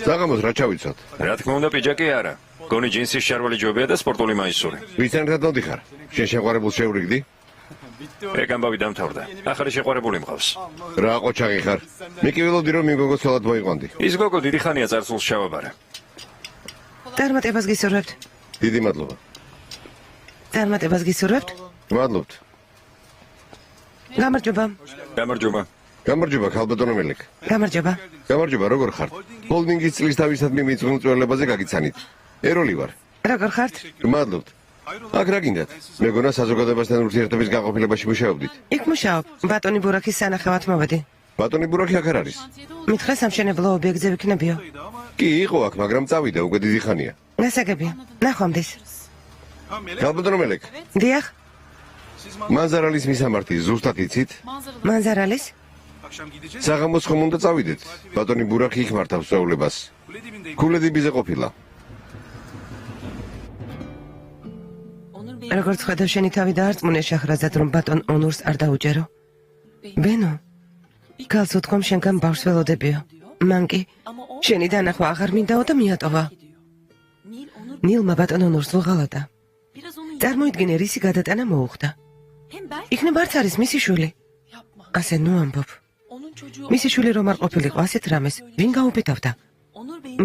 საღამოს რა ჩავიცვათ? რა თქმა უნდა პიჯაკი არა. გონი ჯინსის შარვალი ჯობია და სპორტული მაისური. ვიცანეთად მოდიხარ? შენ შეყვარებულს შეურიგდი? ეგ ამბავი დამთავრდა. ახალი შეყვარებული მყავს. რა ყოჩაღი ხარ? მე კი ველოდი რომ იმ გოგოს ცოლად მოიყვანდი. ის გოგო დიდი ხანია წარსულს ჩავაბარე. წარმატებას გისურვებთ. დიდი მადლობა. წარმატებას გისურვებთ. მადლობთ. გამარჯობა. გამარჯობა. გამარჯობა, ქალბატონო მელეკ. გამარჯობა. გამარჯობა, როგორ ხართ? ჰოლდინგის წლის თავისადმი მიწვეულ წვერლებაზე გაგიცანით. ეროლი ვარ. როგორ ხართ? მადლობთ. აქ რა გინდათ? მეგონა საზოგადოებასთან ურთიერთობის განყოფილებაში მუშაობდით. იქ მუშაობ. ბატონი ბურაქის სანახევად მოვედი. ბატონი ბურაქი აქ არ არის. მითხრა სამშენებლო ობიექტზე ვიქნებიო. კი, იყო აქ, მაგრამ წავიდა, უკვე დიდი ხანია. გასაგებია. ნახვამდის. ქალბატონო მელეკ, დიახ, მანზარალის მისამართი ზუსტად იცით? მანზარალის? საღამოს ხომ უნდა წავიდეთ? ბატონი ბურაქი იქ მართავს სწავლებას. ქულედიბიზე ყოფილა. როგორც ხედავ, შენი თავი დაარწმუნე შახრაზად, რომ ბატონ ონურს არ დაუჯერო. ბენო, გალს უთქვამ შენგან ბავშვს ველოდებიო. მან კი შენი დანახვა აღარ მინდაო და მიატოვა. ნილმა ბატონ ონურს ვუღალატა. წარმოიდგინე, რისი გადატანა მოუხდა. იქნებ არც არის მისი შვილი. ასე ნუ ამბობ. მისი შვილი რომ არ ყოფილიყო ასეთ რამეს, ვინ გაუბედავდა?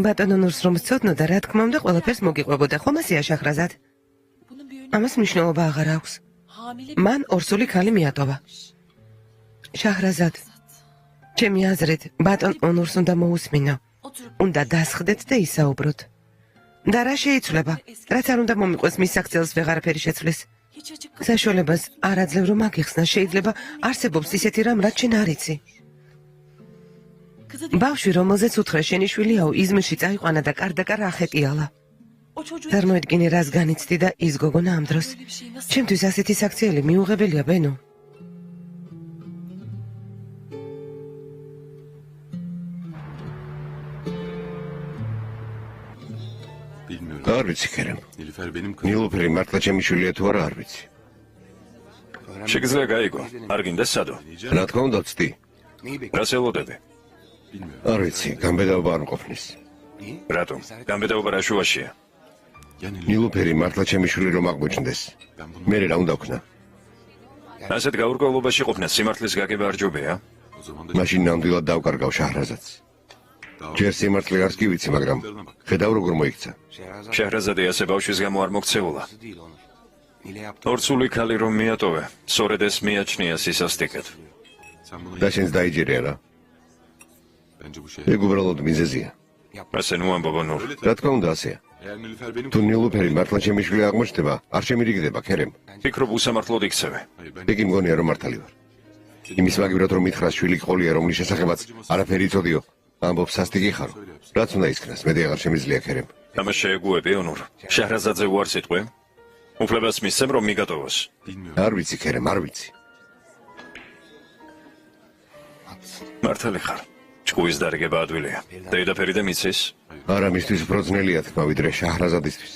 ბატონ ონურს რომ სცოდნოდა, რა თქმა უნდა, ყველაფერს მოგიყვებოდა, ხომ ასეა შახრაზად? ამას მნიშვნელობა აღარ აქვს. მან ორსული ქალი მიატოვა. შახრაზად, ჩემი აზრით, ბატონ ონურს უნდა მოусმინო. უნდა დასხდეთ და ისაუბროთ. და რა შეიცვლება? რაც არ უნდა მომიყვეს მის საქციელს ვეღარაფერი შეცვლის. საშუალებას არ აძლევ რომ აგიხსნა, შეიძლება არსებობს ისეთი რამ, რაც შენ არ იცი. ბავშვი, რომელზეც უთხრა შენი შვილიაო, იზმირში წაიყვანა და კარდაკარ ახეტიალა. წარმოიდგინე, რას განიცდი და ის გოგონა ამ დროს. ჩემთვის ასეთი საქციელი მიუღებელია, ბენო. არ ვიცი, ქერემ. ნილუფერი მართლა ჩემი შვილია თუ არა, არ ვიცი. შეგიძლია გაიგო. არ გინდა სადო. რა თქმა უნდა, ვცდი. რას ელოდები? არ ვიცი, გამბედაობა არ მყოფნის. რატომ? გამბედაობა რა შუაშია? ნილუფერი მართლა ჩემი შვილი რომ აღმოჩნდეს. მე რა უნდა ვქნა? ასეთ გაურკვევლობაში ყოფნა სიმართლის გაგება არ ჯობია? მაშინ ნამდვილად დავკარგავ შაჰრაზადს. ჯერ სიმართლე არც კი ვიცი, მაგრამ ხედავ როგორ მოიქცა. შეჰრაზადე ასე ბავშვის გამო არ მოქცეულა. ორსული ქალი რომ მიატოვე, სწორედ ეს მიაჩნია სისასტიკედ. და შენს დაიჯერია რა? ეგ უბრალოდ მიზეზია. ასე ნუ ამბობ ნურ. რა თქმა უნდა ასეა. თუ ნილუფერი მართლა ჩემი შვილი აღმოჩნდება, არ შემირიგდება, ქერემ. ფიქრობ უსამართლოდ იქცევე. იგი მგონია რომ მართალი ვარ. იმის მაგივრად რომ მითხრას შვილი ყოლია, რომლის შესახებაც არაფერი იცოდიო. ამბობ სასტიკი ხარო. რაც უნდა ისქნას, მე აღარ შემიძლია, ქერემ. ამას შეეგუები ონურ. შეჰრაზადზე უარ სიტყვი? უფლებას მისცემ რომ მიგატოვოს. არ ვიცი, ქერემ, არ ვიცი. მართალი ხარ. ჭკუის დარგება ადვილია. დედაფერი და მიცის? არა, მისთვის უფრო ძნელია თქმა, ვიდრე შაჰრაზადისთვის.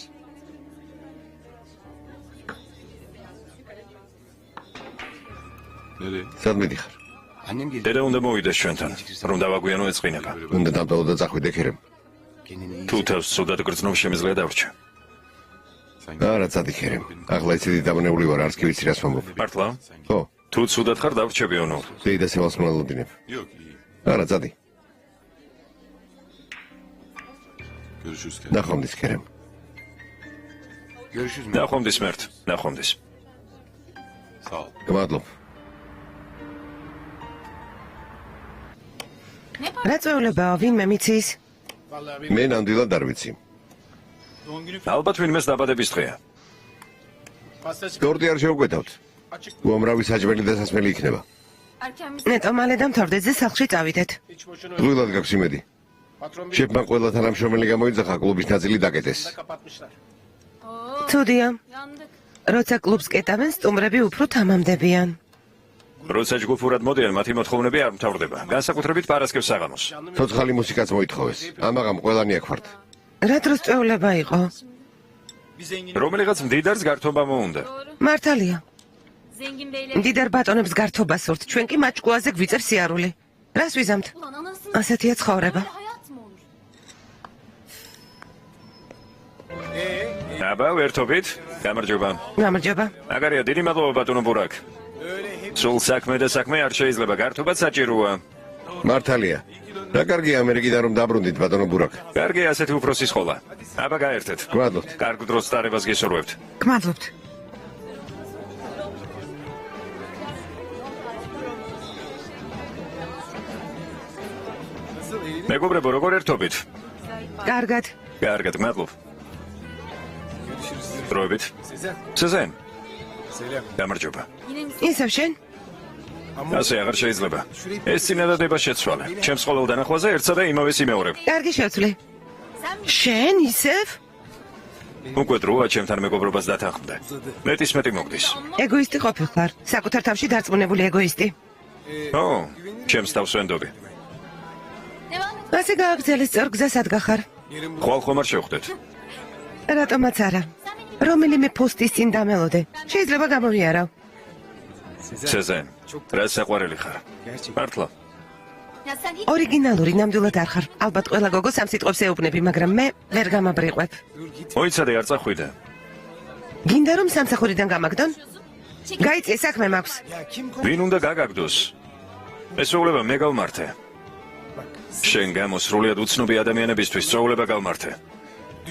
სად მიდიხარ? დედა უნდა მოვიდეს ჩვენთან, რომ დავაგვიანო ეწყინება. უნდა დავდაო და წახვიდე, ქერემ. თუ თავს ცუდად გრძნობ შემიძლია დავრჩა. არა, წადი, ქერემ. ახლა ისეთი დამნეული ვარ, არც კი ვიცი რას ვამბობ. მართლა? ხო, თუ ცუდად ხარ დავრჩები ონურ. დედას ევალს მოლოდინებ. არა, წადი. ნახვამდის, ქერემ. ნახვამდის მერთ, ნახვამდის. გმადლობ. რა წვეულებაა, ვინმე მიცის? მე ნამდვილად არ ვიცი. ალბათ ვინმეს დაბადების დღეა. ტორტი არ შევგვეთავთ. უამრავი საჭმელი და სასმელი იქნება. ნეტო მალე დამთავრდეთ და სახლში წავიდეთ. წყვილად გაქვს იმედი. შეფმა ყველა თანამშრომელი გამოიძახა, კლუბის ნაწილი დაკეტეს. ცუდია. როცა კლუბს კეტავენ, სტუმრები უფრო თამამდებიან. როცა ჯგუფურად მოდიან, მათი მოთხოვნები არ მთავრდება. განსაკუთრებით პარასკევს საღამოს. ცოცხალი მუსიკაც მოითხოვეს. ამაღამ ყველანი აქ ვართ. რა დროს წვეულება იყო? რომელიღაც მდიდარს გართობა მოუნდა. მართალია. მდიდარ ბატონებს გართობა სურთ, ჩვენ კი მაჭკუაზე გვიწევს სიარული. რას ვიზამთ? ასეთია ცხოვრება. აბა, ვერთობით. გამარჯობა. გამარჯობა. მაგარია, დიდი მადლობა ბატონო ბურაკ. სულ საქმე და საქმე არ შეიძლება, გართობაც საჭიროა. მართალია. რა კარგია ამერიკიდან რომ დაბრუნდით ბატონო ბურაკ. კარგი, ასეთი უფროსის ხოლა. აბა, გაერთეთ. გვადლობთ. კარგ დროს დარებას გისურვებთ. გმადლობთ. მეგობრებო, როგორ ერთობით? კარგად. კარგად, მადლობ. დროებით. სეზენ. გამარჯობა. ისევ შენ? ასე აღარ შეიძლება. ეს წინადადება შეცვალე. ჩემს ყოველ დანახვაზე ერთსა და იმავეს იმეორებ. კარგი შევცვლი. შენ ისევ? უკვე დროა ჩემთან მეგობრობას დათანხმდე. მეტისმეტი მოგდის. ეგოისტი ყოფილხარ. საკუთარ თავში დარწმუნებული ეგოისტი. ო, ჩემს თავს ვენდობი. ასე გააგრძელე სწორ გზას ადგახარ. ხვალ ხომ არ შევხვდეთ. რატომაც არა. რომელიმე პოსტის წინ დამელოდე. შეიძლება გამოვიარავ. სეზენ, რა საყვარელი ხარ? მართლა. ორიგინალური ნამდვილად არ ხარ. ალბათ ყველა გოგო სამ სიტყვებს ეუბნები, მაგრამ მე ვერ გამაბრიყვებ. მოიცადე არ წახვიდე. გინდა რომ სამსახურიდან გამაგდონ? გაიწე საქმე მაქვს. ვინ უნდა გაგაგდოს? ესეულება მე გავმართე. შენ გამო სრულიად უცნობი ადამიანებისთვის სწავლება გავმართე.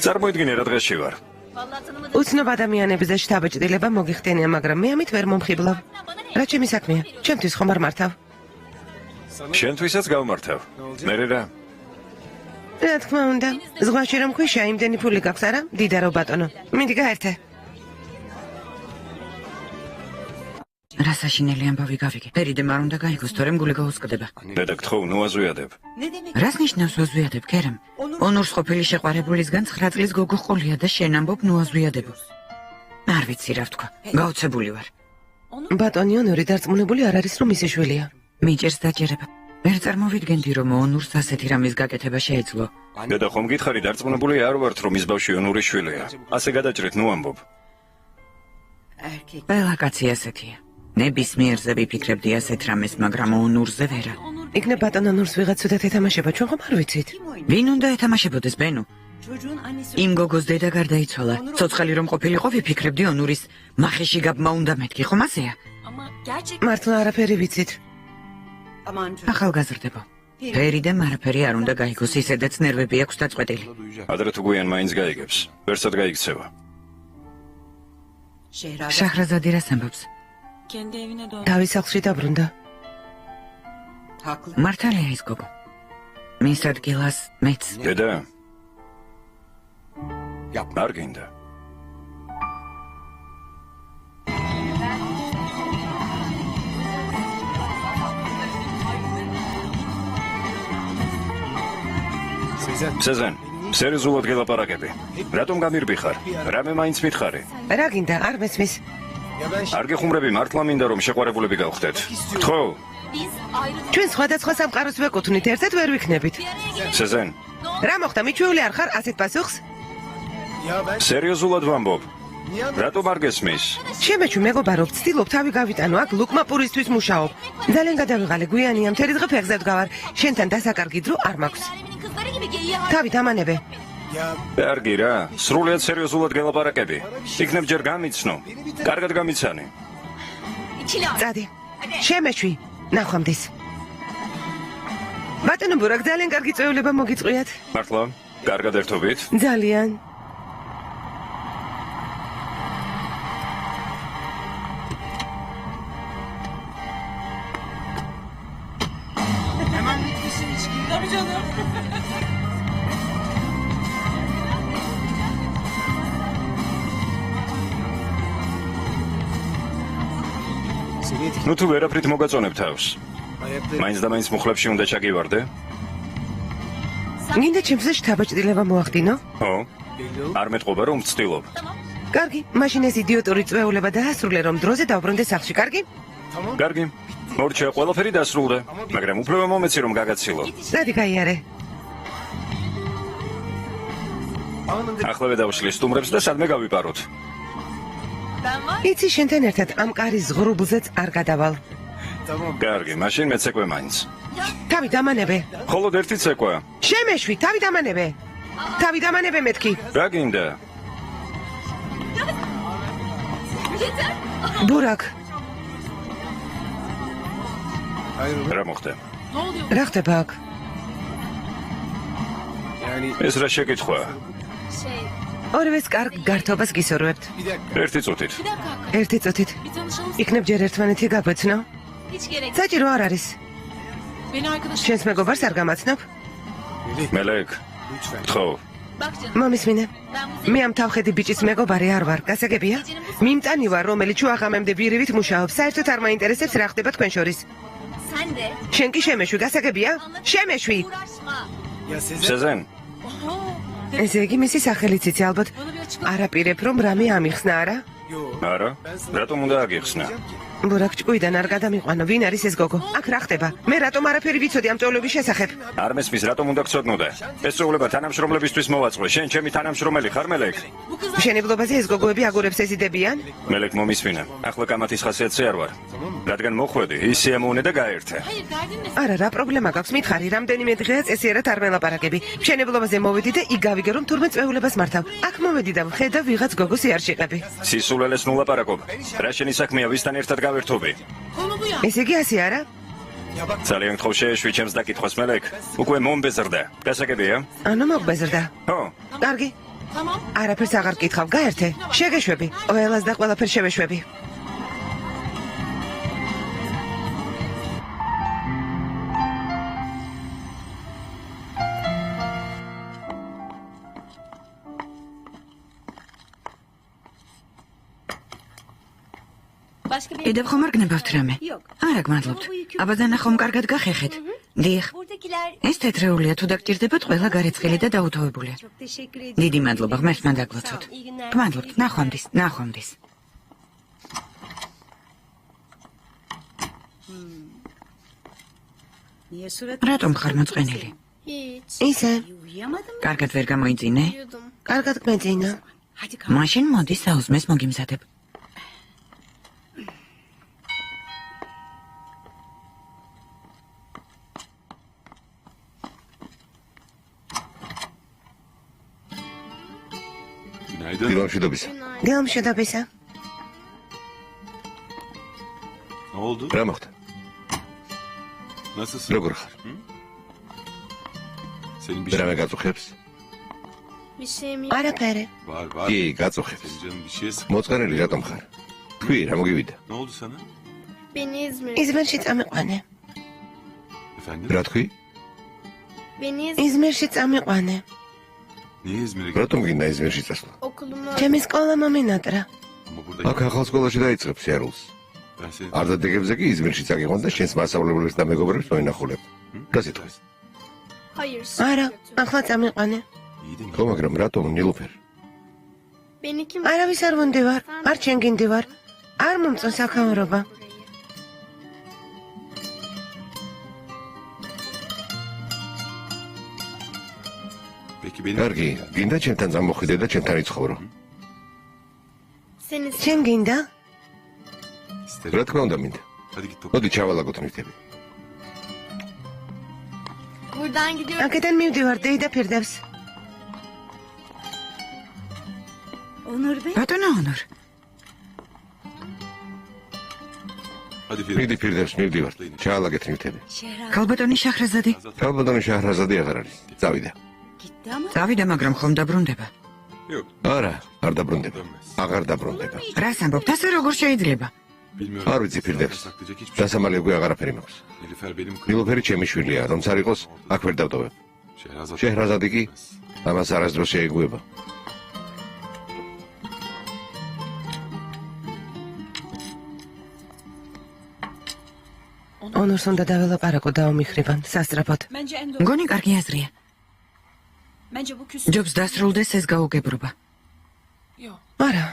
წარმოიდგინე რა დღეში ვარ. უცნობ ადამიანებზე შთაბეჭდილება მოგიხდენია, მაგრამ მე ამით ვერ მომხიბლავ. რა ჩემი საქმეა? ჩემთვის ხომ არ მართავ? შენთვისაც გავმართავ. მე რა? რა თქმა უნდა, ზღვაში რომ ქვიშა იმდენი ფული გაქვს არა? დიდარო ბატონო. მინდი გაერთე. რა საშინელი ამბავი გავიგე. ფერიდემ არ უნდა გაიგოს, თორემ გული გაუსკდება. მე და გთხოვ, ნუ აზვიადებ. რას ნიშნავს ვაზვიადებ, ქერემ? ონურს ყოფილი შეყვარებულისგან 9 წლის გოგო ყოლია და შენ ამბობ ნუ აზვიადებო. არ ვიცი რა ვთქვა. გაოცებული ვარ. ბატონი ონორი დარწმუნებული არ არის რომ მისი შვილია. მიჭერს დაჯერება. ვერ წარმოვიდგენდი რომ ონურს ასეთი რამის გაკეთება შეეძლო. მე და ხომ გითხარი დარწმუნებული არ ვართ რომ ის ბავშვი ონურის შვილია. ასე გადაჭრით, ნუ ამბობ. ყველა კაცი ასეთია. ნებისმიერზე ვიფიქრებდი ასეთ რამეს, მაგრამ ონურზე ვერა. იქნებ ბატონ ონურს ვიღაც ცუდად ეთამაშება, ჩვენ ხომ არ ვიცით? ვინ უნდა ეთამაშებოდეს, ბენო? იმ გოგოს დედა გარდაიცვალა. ცოცხალი რომ ყოფილიყო, ვიფიქრებდი ონურის მახეში გაბმა უნდა მეთქი, ხომ ასეა? მართლა არაფერი ვიცით. ახალგაზრდებო. ფერიდემ არაფერი არ უნდა გაიგოს, ისედაც ნერვები აქვს დაწყვეტილი. ადრე თუ გვიან მაინც გაიგებს. ვერსად გაიქცევა. შაჰრაზადი რას ამბობს? თავის სახლში დაბრუნდა. მართალია ის გოგო. მის ადგილას მეც. დედა? არ გინდა. სეზენ, სერიოზულად გელაპარაკები. რატომ გამირბიხარ? რამე მაინც მითხარი? რა გინდა? არ მესმის. არ გეხუმრები, მართლა მინდა რომ შეყვარებულები გავხდეთ. გთხოვ. ჩვენ სხვადასხვა სამყაროს ვეკუთვნით, ერთად ვერ ვიქნებით. სეზენ, რა მოხდა? მიჩვეული არ ხარ ასეთ პასუხს? სერიოზულად ვამბობ. რატომ არ გესმის? შემეჩვი მეგობარო, ვცდილობ თავი გავიტანო, აქ ლუკმა პურისთვის მუშაობ. ძალიან გადავიღალე, გვიანია, მთელი დღე ფეხზე ვდგავარ. შენთან დასაკარგი დრო არ მაქვს. თავი დამანებე. კარგი რა, სრულიად სერიოზულად გელაპარაკები. იქნებ ჯერ გამიცნო. კარგად გამიცანი. წადი. შემეჩვი, ნახვამდის. ბატონო ბურაკ, ძალიან კარგი წვეულება მოგიწყვიათ. მართლა? კარგად ერთობით? ძალიან. ნუ თუ ვერაფრით მოგაწონებ თავს. მაინც და მაინც მუხლებში უნდა ჩაგივარდე? გინდა ჩემზე შთაბეჭდილება მოახდინო? ო, არ მეტყობა რომ ვცდილობ. კარგი, მაშინ ეს იდიოტური წვეულება დაასრულე, რომ დროზე დავბრუნდე სახლში, კარგი? კარგი. მორჩა, ყველაფერი დასრულდა, მაგრამ უფლება მომეცი რომ გაგაცილო. წადი გაიარე. ახლა დავშლი სტუმრებს და სადმე გავიპაროთ. იცი შენთან ერთად ამ კარის ღრუბლზეც არ გადავალ. კარგი, მაშინ მეცეკვე მაინც. თავი დამანებე. მხოლოდ ერთი ცეკვა. შემეშვი, თავი დამანებე. თავი დამანებე მეთქი. რა გინდა? ბურაკ, რა მოხდა? რა ხდება აქ? ეს რა შეკითხვაა? ორივეს კარგ გართობას გისურვებთ. ერთი წუთით. ერთი წუთით. იქნებ ჯერ ერთმანეთი გაგვეცნო? საჭირო არ არის. შენს მეგობარს არ გამაცნობ? მელეკ. ხო. მომისმინე. მე ამ თავხედი ბიჭის მეგობარი არ ვარ, გასაგებია? მიმტანი ვარ, რომელიც შუაღამემდე ბირივით მუშაობს. საერთოდ არ მაინტერესებს რა ხდება თქვენ შორის. შენ კი შემეშვი, გასაგებია? შემეშვი. სეზენ. ესე იგი მისი სახელიც იცი ალბათ. არაპირებ რომ რამე ამიხსნა არა? არა. რატომ უნდა აგიხსნა? ბურაკ ჭკუიდან არ გადამიყვანო, ვინ არის ეს გოგო? აქ რა ხდება? მე რატომ არაფერი ვიცოდი ამ წვეულების შესახებ? არ მესმის, რატომ უნდა გწოდნოდე? ეს წვეულება თანამშრომლებისთვის მოვაწყო. შენ ჩემი თანამშრომელი ხარ, მელეკ? მშენებლობაზე ეს გოგოები აგურებს ეზიდებიან? მელეკ მომისმინე. ახლა კამათის ხასიათზე არ ვარ. რადგან მოხვედი, ის შეამოვნე და გაერთე. არა, რა პრობლემა გაქვს? მითხარი, რამდენიმე დღეა წესიერად არ ველაპარაკები. მშენებლობაზე მოვედი და იგავიგე რომ თურმე წვეულებას მართავ. აქ მოვედი და ვხედა ვიღაც გოგოს იარშიყები. სისულელეს ნულაპარაკობ. რა შენი საქმეა ვისთან ერთად გავერთობი? ესე იგი ასე არა? ძალიან გთხოვ შეეშვი ჩემს დაკითხვას, მელეკ. უკვე მომბეზრდა. გასაგებია? ანუ მოგბეზრდა. ხო. კარგი. არაფერს აღარ გკითხავ, გაერთე. შეგეშვები. ყველას და ყველაფერს შევეშვები. კიდევ ხომ არ გნებავთ რამე? არა, გმადლობთ. აბაზანა ხომ კარგად გახეხეთ? დიახ. ეს თეთრეულია, თუ დაგჭირდებათ, ყველა გარეცხილი და დაუთოვებულია. დიდი მადლობა, ღმერთს მან დაგლოცოთ. გმადლობთ, ნახვამდის, ნახვამდის. რატომ ხარ მოწყენილი? ისე, კარგად ვერ გამოიწინე? კარგად გმეძინა. მაშინ მოდი საუზმეს მოგიმზადებ. დილამშვიდობისა. დილამშვიდობისა. რა მოხდა? როგორ ხარ? რამე გაწუხებს? არაფერი. კი, გაწუხებს. მოწყენილი რატომ ხარ? თქვი, რა მოგივიდა? იზმერში წამიყვანე. რა თქვი? იზმერში წამიყვანე. რატომ გინდა იზმერში წასვლა? ჩემი სკოლა მომინატრა. აქ ახალ სკოლაში დაიწყებს სიარულს. არ დადეგებზე კი იზმერში წაგიყვან და შენს მასწავლებლებს და მეგობრებს მოინახულებ. რა სიტყვის? არა, ახლა წამიყვანე. ხო, მაგრამ რატომ ნილუფერ? არავის არ ვუნდივარ, არ ჩემ გინდივარ. არ მომწონს აქაურობა. კარგი, გინდა ჩემთან წამოხვიდე და ჩემთან იცხოვრო. შენ გინდა? რა თქმა უნდა მინდა. მოდი ჩავალაგოთ ნივთები. აქედან მივდივარ, დეიდა ფირდებს. ბატონო ონორ, მიდი ფირდებს მივდივარ. ჩავალაგეთ ნივთები. ქალბატონი შაჰრაზადი. ქალბატონი შაჰრაზადი აღარ არის. წავიდა. წავიდა, მაგრამ ხომ დაბრუნდება? არა, არ დაბრუნდება. აღარ დაბრუნდება. რას ამბობთ, ასე როგორ შეიძლება? არ ვიცი ფირდებს. დასამალი უკვე აღარაფერი მაქვს. ნილუფერი ჩემი შვილია, რომც არ იყოს, აქ ვერ დავტოვებ. შეჰრაზადი კი ამას არასდროს შეეგუება. ონორს უნდა დაველაპარაკო დაუმიხრებან, სასწრაფოდ. მგონი კარგი აზრია. ჯობს დასრულდეს ეს გაუგებრობა. არა,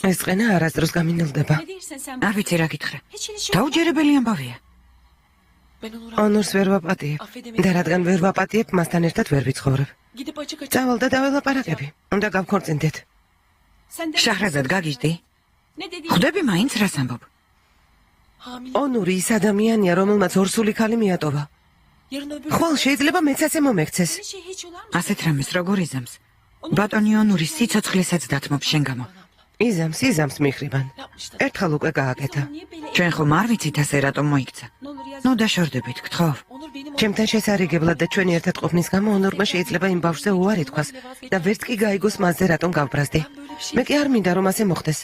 ეს ყენა არასდროს გამინილდება. არ ვიცი რა გითხრა. დაუჯერებელი ამბავია. ონორს ვერ ვაპატიებ და რადგან ვერ ვაპატიებ, მასთან ერთად ვერ ვიცხოვრებ. წავალ და დაველაპარაკები. უნდა გავქორწინდეთ. შაჰრაზად გაგიჟდი? ხვდები მაინც რას ამბობ? ონური ის ადამიანია, რომელმაც ორსული ქალი მიატოვა. ხვალ შეიძლება მეც ასე მომექცეს. ასეთ რამეს როგორ იზამს? ბატონი ონური სიცოცხლესაც დათმობს შენ გამო. იზამს მიხრიბან. ერთხელ უკვე გააკეთა. ჩვენ ხომ არ ვიცით ასე რატომ მოიქცა. ნუ დაშორდებით, გთხოვ. ჩემთან შესარიგებლად და ჩვენი ერთად ყოფნის გამო ონორმა შეიძლება იმ ბავშვზე უარი თქვას და ვერც კი გაიგოს მასზე რატომ გავბრაზდი. მე კი არ მინდა რომ ასე მოხდეს.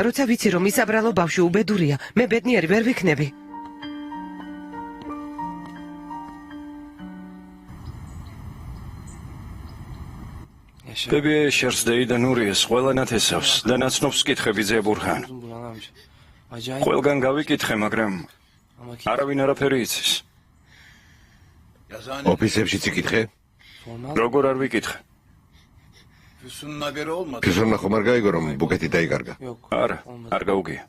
როცა ვიცი რომ ის აბრალო ბავშვი უბედურია, მე ბედნიერი ვერ ვიქნები. ბებია შერსდეი და ნურიეს ყველანად ესავს და ნაცნობს კითხები ზებურხან. ყველგან გავიკითხე, მაგრამ არავინ არაფერი იცის. ოფისებში იკითხე? როგორ არ ვიკითხე? Füsun'un haberi olmadı. ფისონმა ხომ არ გაიგო რომ ბუკეტი დაიკარგა? არა, არ გაუგია.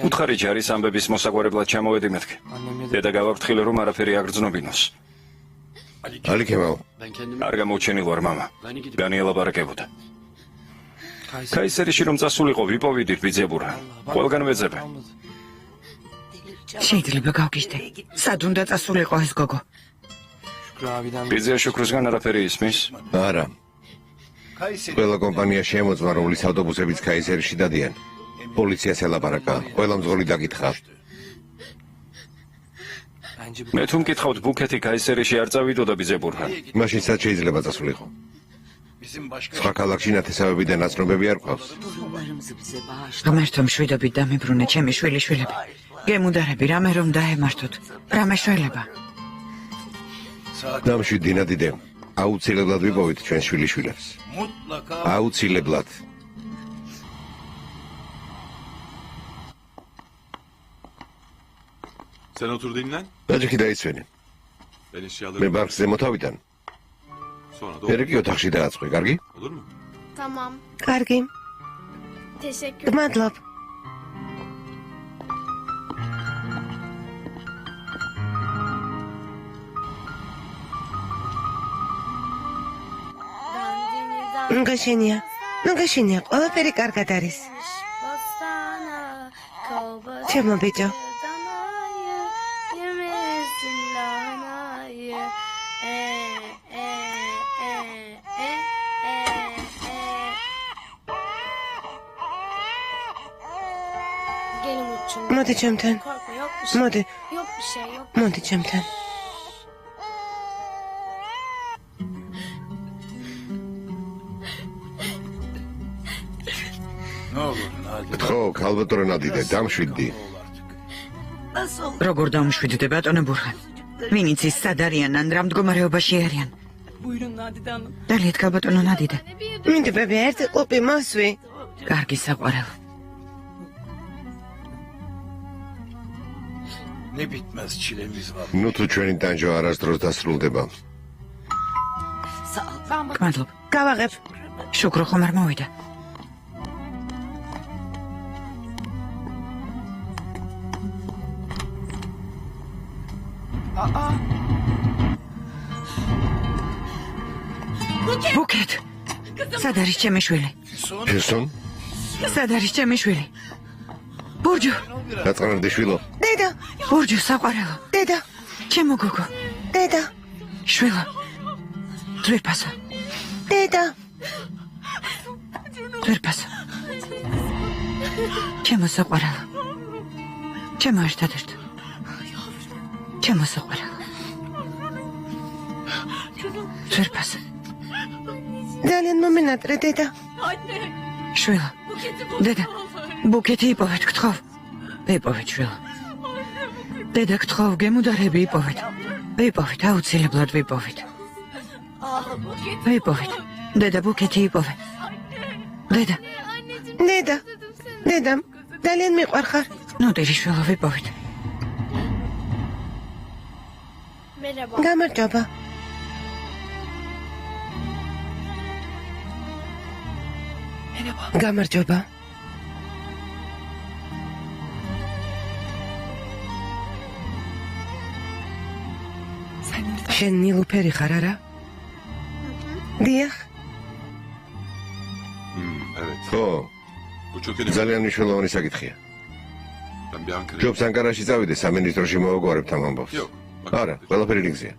უთხარი ჯარის ამბების მოსაგვარებლად ჩამოვედი მეთქი. დედა გავაფრთხილე რომ არაფერი აგრძნობინოს. ალი ქემალ, არ გამოუჩენილ ვარ მამა. განიელაპარაკებოდა. კაისერიში რომ წასულიყო ვიპოვიდით ბიძებურა. ყველგან ვეძებე. შეიძლება გავგიჟდე. სად უნდა წასულიყო ეს გოგო? ბიძია შუქრისგან არაფერი ისმის. არა. ყველა კომპანია შემოწმა, რომლის ავტობუსებიც კაისერში დადიან. პოლიციას ელაპარაკა, ყველა მძღოლი დაკითხა. მე თუ მკითხავთ ბუკეტი კაისერიში არ წავიდოდა ბიძებურა. მაშინ სად შეიძლება წასულიყო? Bizim başka სხვა ქალაქში ნათესავები და ნაცნობები არ ყავს. ღმერთო მშვიდობით დამიბრუნე ჩემი შვილიშვილები. გემუდარები რამე რომ დაემართოთ. რამე შეიძლება. დამშვიდ დინადიდე, აუცილებლად ვიპოვით ჩვენ შვილიშვილებს. mutlaka აუცილებლად. Sen otur dinlen. დაჯიქი დაიცვენი. Ben eşyaları მე ბარხზე მოთავიდან. sonra da ერიკი ოთახში დააწყვი, კარგი? olur mu? Tamam. კარგი, Teşekkür. გმადლობ. გაშენია. ნუ გაშენია, ყველაფერი კარგად არის. Bostana, kovboy. ჩემო ბიჭო. Danayı, yemesin lahanayı. E, e, e, e, e, e. Gel Umut'cum. მოდი ჩემთან. Korkma, yok bir şey. მოდი, Yok bir şey, yok. მოდი ჩემთან. ne olur Nadir. ხო, ქალბატონო ნადიდე, დამშვიდდი. როგორ დამშვიდდე ბატონო ბურხან? ვინ იცის სად არიან ან რა მდგომარეობაში არიან? Buyurun Nadide Hanım. დალიეთ ქალბატონო ნადიდე. მინდა ბები ერთი ყופი მოსვი. კარგი საყვარელ. Ne bitmez çilemiz var. ნუ თუ ჩვენი ტანჯო არასდროს დასრულდება. გმადლობ. გავაღებ. შუქრო ხომ არ მოვიდა? ბუკეტ. სად არის ჩემი შვილი? ფისონ, სად არის ჩემი შვილი? ბურჯუ, დაწყნარდი შვილო. დედა, ბურჯუ საყვარელო. დედა, ჩემო გოგო, დედა, შვილო. ძვირფასო, დედა. ძვირფასო. ჩემო საყვარელო. ჩემო ერთადერთ. ჩემო საყვარელო. ძვირფასო. ძალიან მომენატრე დედა. Anne. შვილო. დედა, ბუკეტი იპოვეთ, გთხოვ. იპოვეთ, შვილო. დედა, გთხოვ, გემუდარები იპოვეთ. ვიპოვეთ, აუცილებლად ვიპოვეთ. ვიპოვეთ. დედა, ბუკეტი იპოვეთ. დედა, დედა, დედა, ძალიან მიყვარხარ. ნუ დედი შვილო, ვიპოვეთ. Merhaba. გამარჯობა. გამარჯობა. შენ ნილუფერი ხარ არა? დიახ. Evet. ხო, Bu çok önemli. ძალიან მნიშვნელოვანი საკითხია. Ben bir Ankara'ya... ჯობს ანკარაში წავიდე, სამინისტროში მოვაგვარებთ ამ ამბავს. Yok. არა, ყველაფერი რიგზია.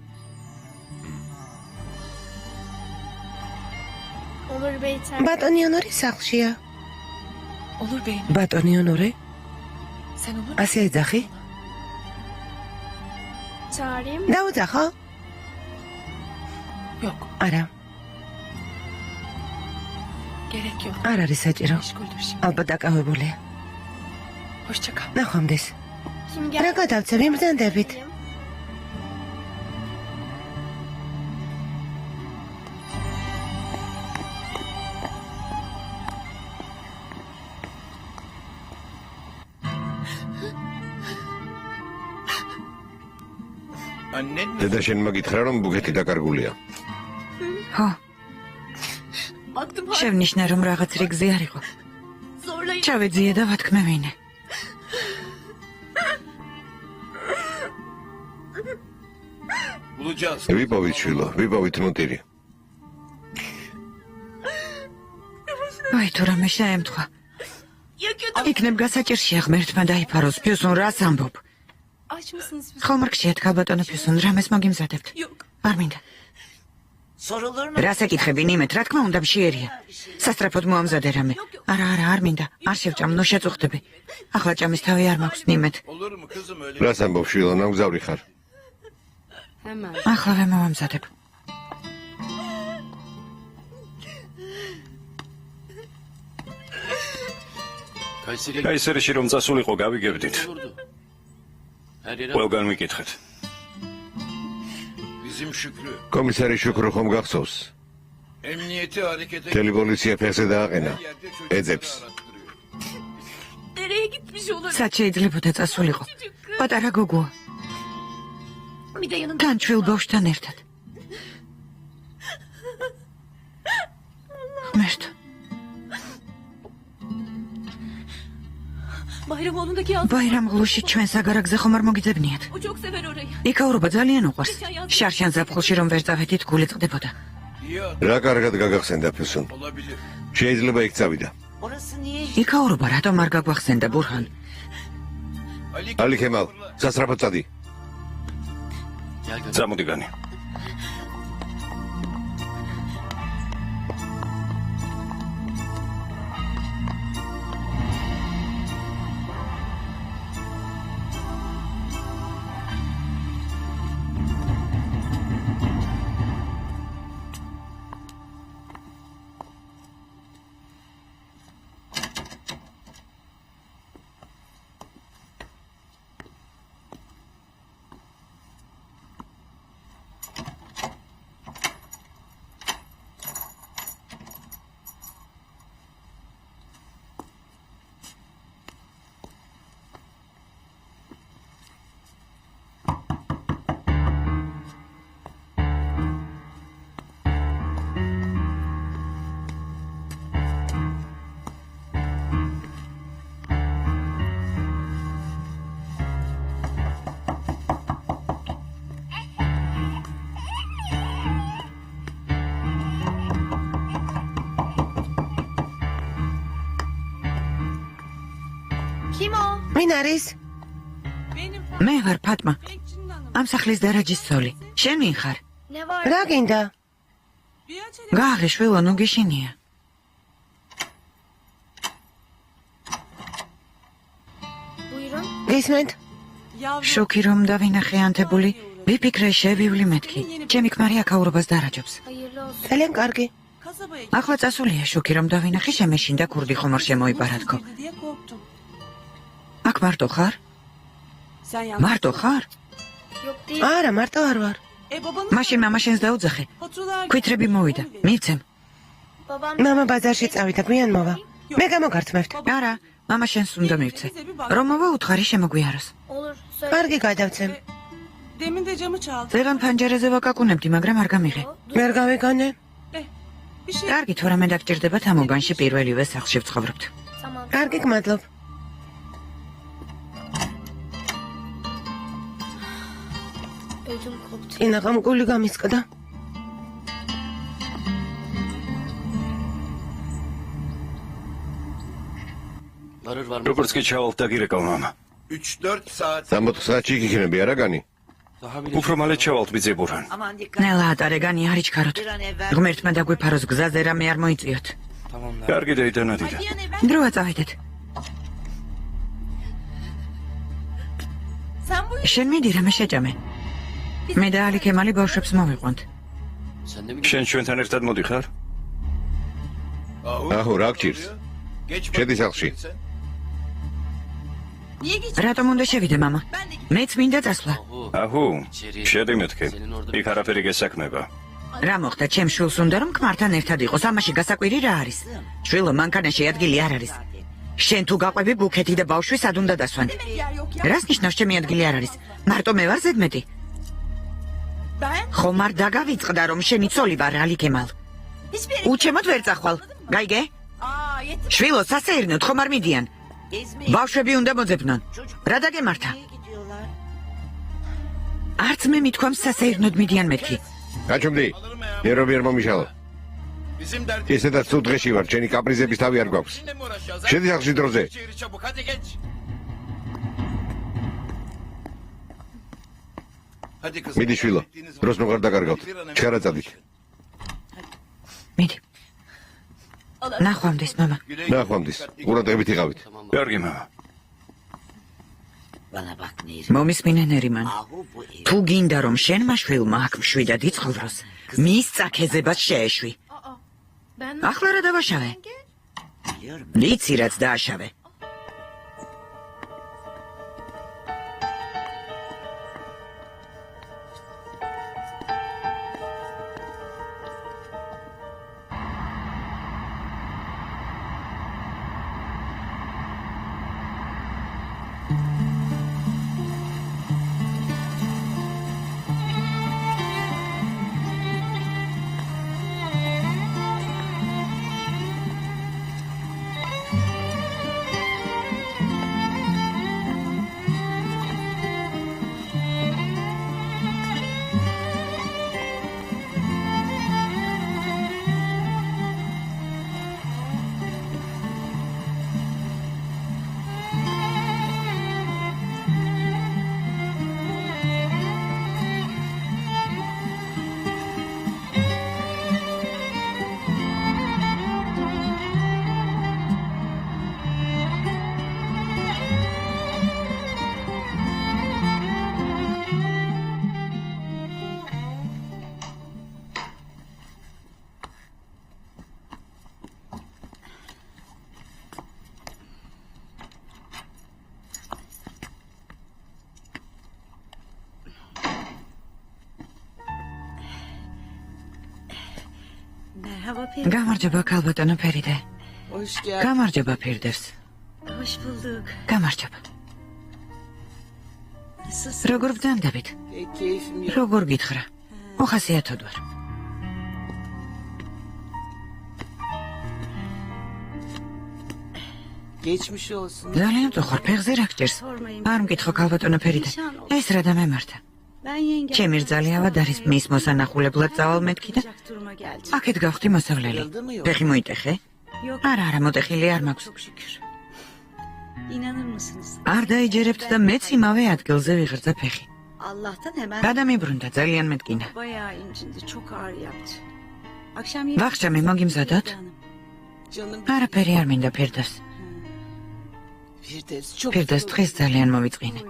Onur Bey sen. ბატონი ონორი სახლშია. Olur beyim. ბატონი ონორე, Sen olur. ასე ეძახი? Çağırayım. დაუძახო? Yok. არა, Gerek yok. არ არის საჭირო. Meşguldür şimdi. ალბათ დაკავებულია. Hoşça kal. ნახვამდის. Kim რა geldi? გადავწევ იმბრძანდებით? Annen mi? დედა შენ მაგითხრა რომ ბუქეთი დაკარგულია. ხო, Baktım შევნიშნა რომ რაღაც რიგზე არ იყო. zorlayın. ჩავეძიე და ვათქმევინე. Bulacağız. ვიპოვით შვილო, ვიპოვით ნუტირი. აი თუ რამე შეემთხვა. Ya kötü. იქნებ გასაჭირშია ღმერთმა დაიფაროს ფიუსუნ რას ამბობ. Aç mısınız siz? ხომ რქშიათ ქალბატონო ფიუსუნ რამეს მოგიმზადებთ. Yok. არ მინდა. რას ეკითხები ნიმეთ, რა თქმა უნდა მშიერია. სასტრაფოდ მოამზადე რამე. არა, არ მინდა. არ შევჭამ, ნუ შეწუხდები. ახლა ჭამის თავი არ მაქვს ნიმეთ. Olur mu kızım öyle? რას ამბობ შვილო, ნამგზავრი ხარ? Hemen. ახლა მოვამზადებ. კაისერში რომ წასულიყო გავიგებდით. ყველგან მიკითხეთ. Bizim Şükrü. კომისარი შუქრო ხომ გახსოვს? Emniyeti harekete მთელი პოლიცია ფეხზე დააყენა. her yerde çocukları ეძებს. arattırıyor. Nereye gitmiş olur? სად შეიძლებოდა წასულიყო? პატარა გოგოა, Bir de yanında. თან ჩვილ ბავშვთან ერთად. ღმერთო, Bayramoğlu'ndaki yazı. ბაირამღლუში ჩვენ საგარაგზე ხომ არ მოგიძებნიათ? O çok sever orayı. იქაურობა ძალიან უყვარს. შარშან ზაფხულში რომ ვერ წავედით, გული წყდებოდა. İyi adam რა კარგად გაგახსენდა ფესუნ? olabilir. შეიძლება იქ წავიდა. იქაურობა რატომ არ გაგვახსენდა ბურჰან? ალი ქემალ, სასწრაფოდ წადი. წამოდი განი. Kim o? ვინ არის? მე ვარ ფატმა. ამ სახლის დარაჯის ცოლი. შენ ვინ ხარ? Ne var? რა გინდა? გააღე შვილო, ნუ გიშინია. Buyurun. გისმენთ? შოქი რომ დავინახე ანთებული, ვიფიქრე შევივლი მეთქი. ჩემი ქმარი აქაურობას დარაჯობს. Hayırlı olsun. ძალიან კარგი. ახლა წასულია შოქი რომ დავინახე, შემეშინდა ქურდი ხომ არ შემოიპარათქო. აქ მარტო ხარ? მარტო ხარ? Yok değil. არა, მარტო არ ვარ. მაშინ მამა შენს დაუძახე. ქვითრები მოვიდა. მივცემ. Babam მამა ბაზარში წავიდა, გვიან მოვა. მე გამოგართმევთ. არა, მამა შენს უნდა მივცე. რომ მოვა უთხარი შემოგვიაროს. olur. Söyle. კარგი გადავცემ. Demin de camı çaldı. ზევან ფანჯარაზე ვაკაკუნებდი, მაგრამ არ გამიღე. ვერ გავიგონე. Bir şey კარგი, თუ რამე დაგჭირდება, თამოგანში პირველივე სახლში ვცხოვრობთ. Tamam. კარგი, გმადლობ. Ödüm koptu. ინაღამ გული გამისკდა. როგორც კი ჩავალთ დაგირეკავ მამა. 3-4 saat. 60 საათში იქნები არა განი? უფრო მალე ჩავალთ ბიძე ბურჰან. ნელა ატარეგანი არ იჩქაროთ. ღმერთმა დაგვიფაროს გზაზე რამე არ მოიწიოთ. კარგი და იტანადიდა. დროა წავედეთ. შენ მიდი რამე შეჭამე. მე და ალი ქემალი ბავშვებს მოვიყვანთ. შენ ჩვენთან ერთად მოდიხარ? აჰო, რა გჭირს? შედი სახლში. რატომ უნდა შევიდე, მამა? მეც მინდა წასვლა. აჰუ, შედი მეთქი. იქ არაფერი გესაქმება. რა მოხდა, ჩემ შვილს უნდა რომ ქმართან ერთად იყოს, ამაში გასაკვირი რა არის? შვილო, მანქანაში ადგილი არ არის. შენ თუ გაყვები ბუქეთი და ბავშვი სად უნდა დასვან? რას ნიშნავს ჩემი ადგილი არ არის? მარტო მე ვარ ზედმეტი. ხომ არ დაგავიწყდა რომ შენი ცოლი ვარ ალი ქემალ. უჩემოდ ვერ წახვალ. გაიგე? შვილო, სასეირნოდ ხომ არ მიდიან? ბავშვები უნდა მოძებნონ. რა დაგემართა? არც მე მithქვამს სასეირნოდ მიდიან მეთქი. გაჩვენდი. ერობიერ მომიშალო. ესედაც თუ დღეში ვარ, ჩემი კაპრიზების თავი არ გვაქვს. შედი სახლში დროზე. მიდი შვილო, დროს მოღარ დაკარგავთ. ჩქარა წადით. მიდი. ნახვამდის, მამა. ნახვამდის. ყურადღებით იყავით. კარგი მამა. მომისმინე ნერიმან. თუ გინდა რომ შენმა შვილმა აქ მშვიდად იცხოვროს, მის წაქეზებას შეეშვი. ახლა რა დავაშავე? ვიცი რაც დააშავე. გამარჯობა ქალბატონო ფერიდე. გამარჯობა ფირდევს. გამარჯობა. როგორ ბრძანდებით? როგორ გითხრა? უხასიათოდ ვარ. ძალიან წოხარ ფეხზე რა გჭირს? არ მკითხო ქალბატონო ფერიდე. ეს რა დამემართა? ჩემი რძალიავა დარის მის მოსანახულებლად წავალ მეთქი და აქეთ გავხდი მოსავლელი. ფეხი მოიტეხე? არა, მოტეხილი არ მაქვს. არ დაიჯერებთ და მეც იმავე ადგილზე ვიღრძა ფეხი. გადამიბრუნდა, ძალიან მეტკინა. ვახშამი მოგიმზადოთ? არაფერი არ მინდა ფირდევს. ფირდევს დღეს ძალიან მოვიწყინე.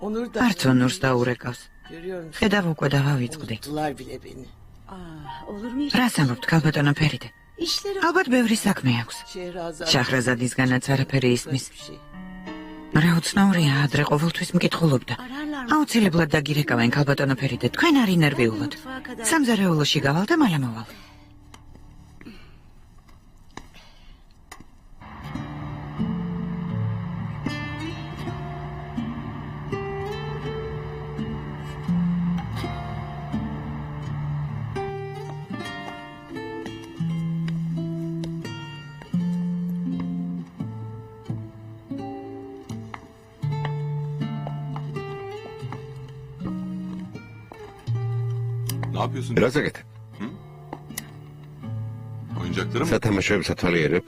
არც ონურს დაურეკავს. ხედავ უკვე დავავიწყდი. რას ამბობთ ქალბატონო ფერიდე? ალბათ ბევრი საქმე აქვს. შაჰრაზადისგანაც არაფერი ისმის. რა უცნაურია, ადრე ყოველთვის მკითხულობდა. აუცილებლად დაგირეკავენ ქალბატონო ფერიდე, თქვენ არ ინერვიულოთ. სამზარეულოში გავალ და მალე მოვალ. Ne yapıyorsun? Biraz eket. Oyuncakları mı? Satamaşöp satvalıyerip.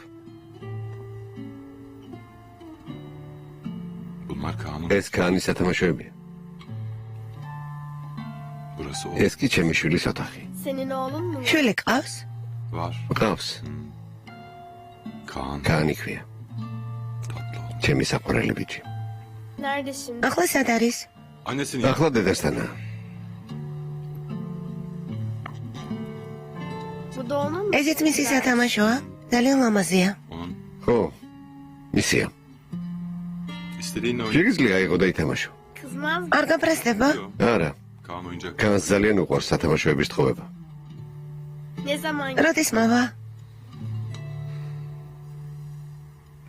Bunlar kanun. Eskani satamaşöbi. Burası o. Eski çemişvili satahi. Senin oğlun mu? შვილი ყავს? Var. Qavs. Kaan. Kaani ქვია. Tatlı ol. ჩემი საყვარელი ბიჭი. Nerede şimdi? ახლა სად არის? Annesini ახლა დედასთანაა. Bu da onun mu? ესეც მისი სათამაშოა? ძალიან ლამაზია. onun ხო, ისია. istediğin oyun. შეგიძლია აიღო და ითამაშო. Kızmaz mı? არ გაფრესდება? არა, Kaan oyuncak. კანს ძალიან უყვარს სათამაშოების თხოვება. Ne zaman? როდის მავა?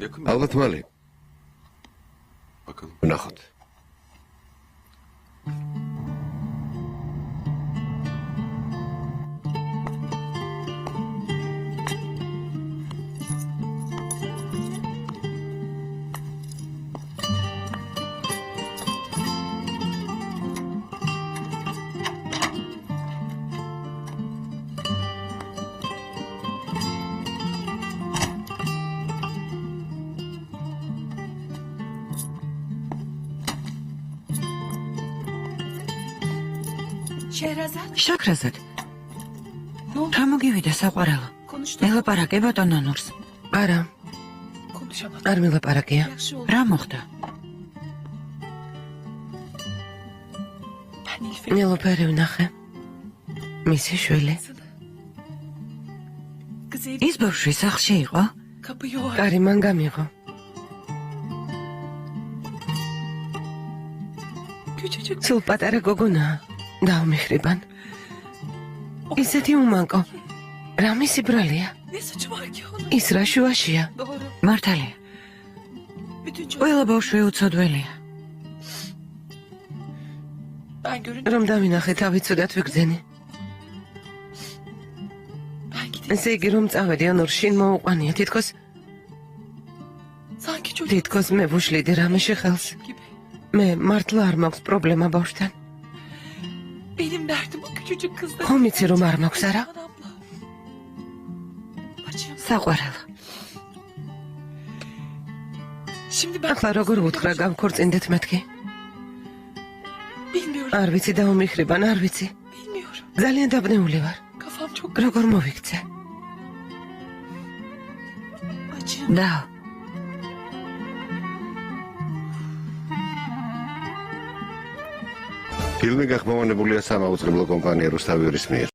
Yakın. ალბათ მალე, Bakalım. ვნახოთ. Şehrazat შაქრაზად, ne oldu? რა მოგივიდა საყვარელო? Konuştuk. ელაპარაკე ბატონო ნურს. არა, Konuşamadım. არ მილაპარაკია. Yaxşı oldu. რა მოხდა? Ben Nilüfer. ნილოფერი ვნახე. მისი შვილი. Kız ev ის ბავშვი სახლში იყო? kapıyı o კარი მან გამიღო. küçücük. სულ პატარა გოგონაა. დაუმიხრიბან. ისეთი უმანკო. რა მისი bralია? Ne suçu var ki onun? ის რა შუაშია? Doğru. მართალია. Bütün çocuk. ყველა ბავშვი უცოდველია. Ben görünce რომ დავინახე თავი ცუდად ვიგრძენი. ben gideyim. ესე იგი რომ წავედი ანორ შინ მოუყვანია თითქოს Sanki çocuk თითქოს მე ვუშლიდი რამე შეხელს. gibi. მე მართლა არ მაქვს პრობლემა ბავშვთან. Benim derdim o küçücük kızla. ხომ იცი რომ არ მაქვს არა? Aman abla. Bacım. საყვარელო. Şimdi ben ახლა როგორ უთხრა გავქორწინდეთ მეთქი? bilmiyorum. არ ვიცი დაუმიხრიბან, არ ვიცი. Bilmiyorum. ძალიან დაბნეული ვარ. Kafam çok როგორ მოვიქცე? bacım. და ფილმი გახმოვანებულია სამაუწყებლო კომპანია რუსთავიურის მიერ.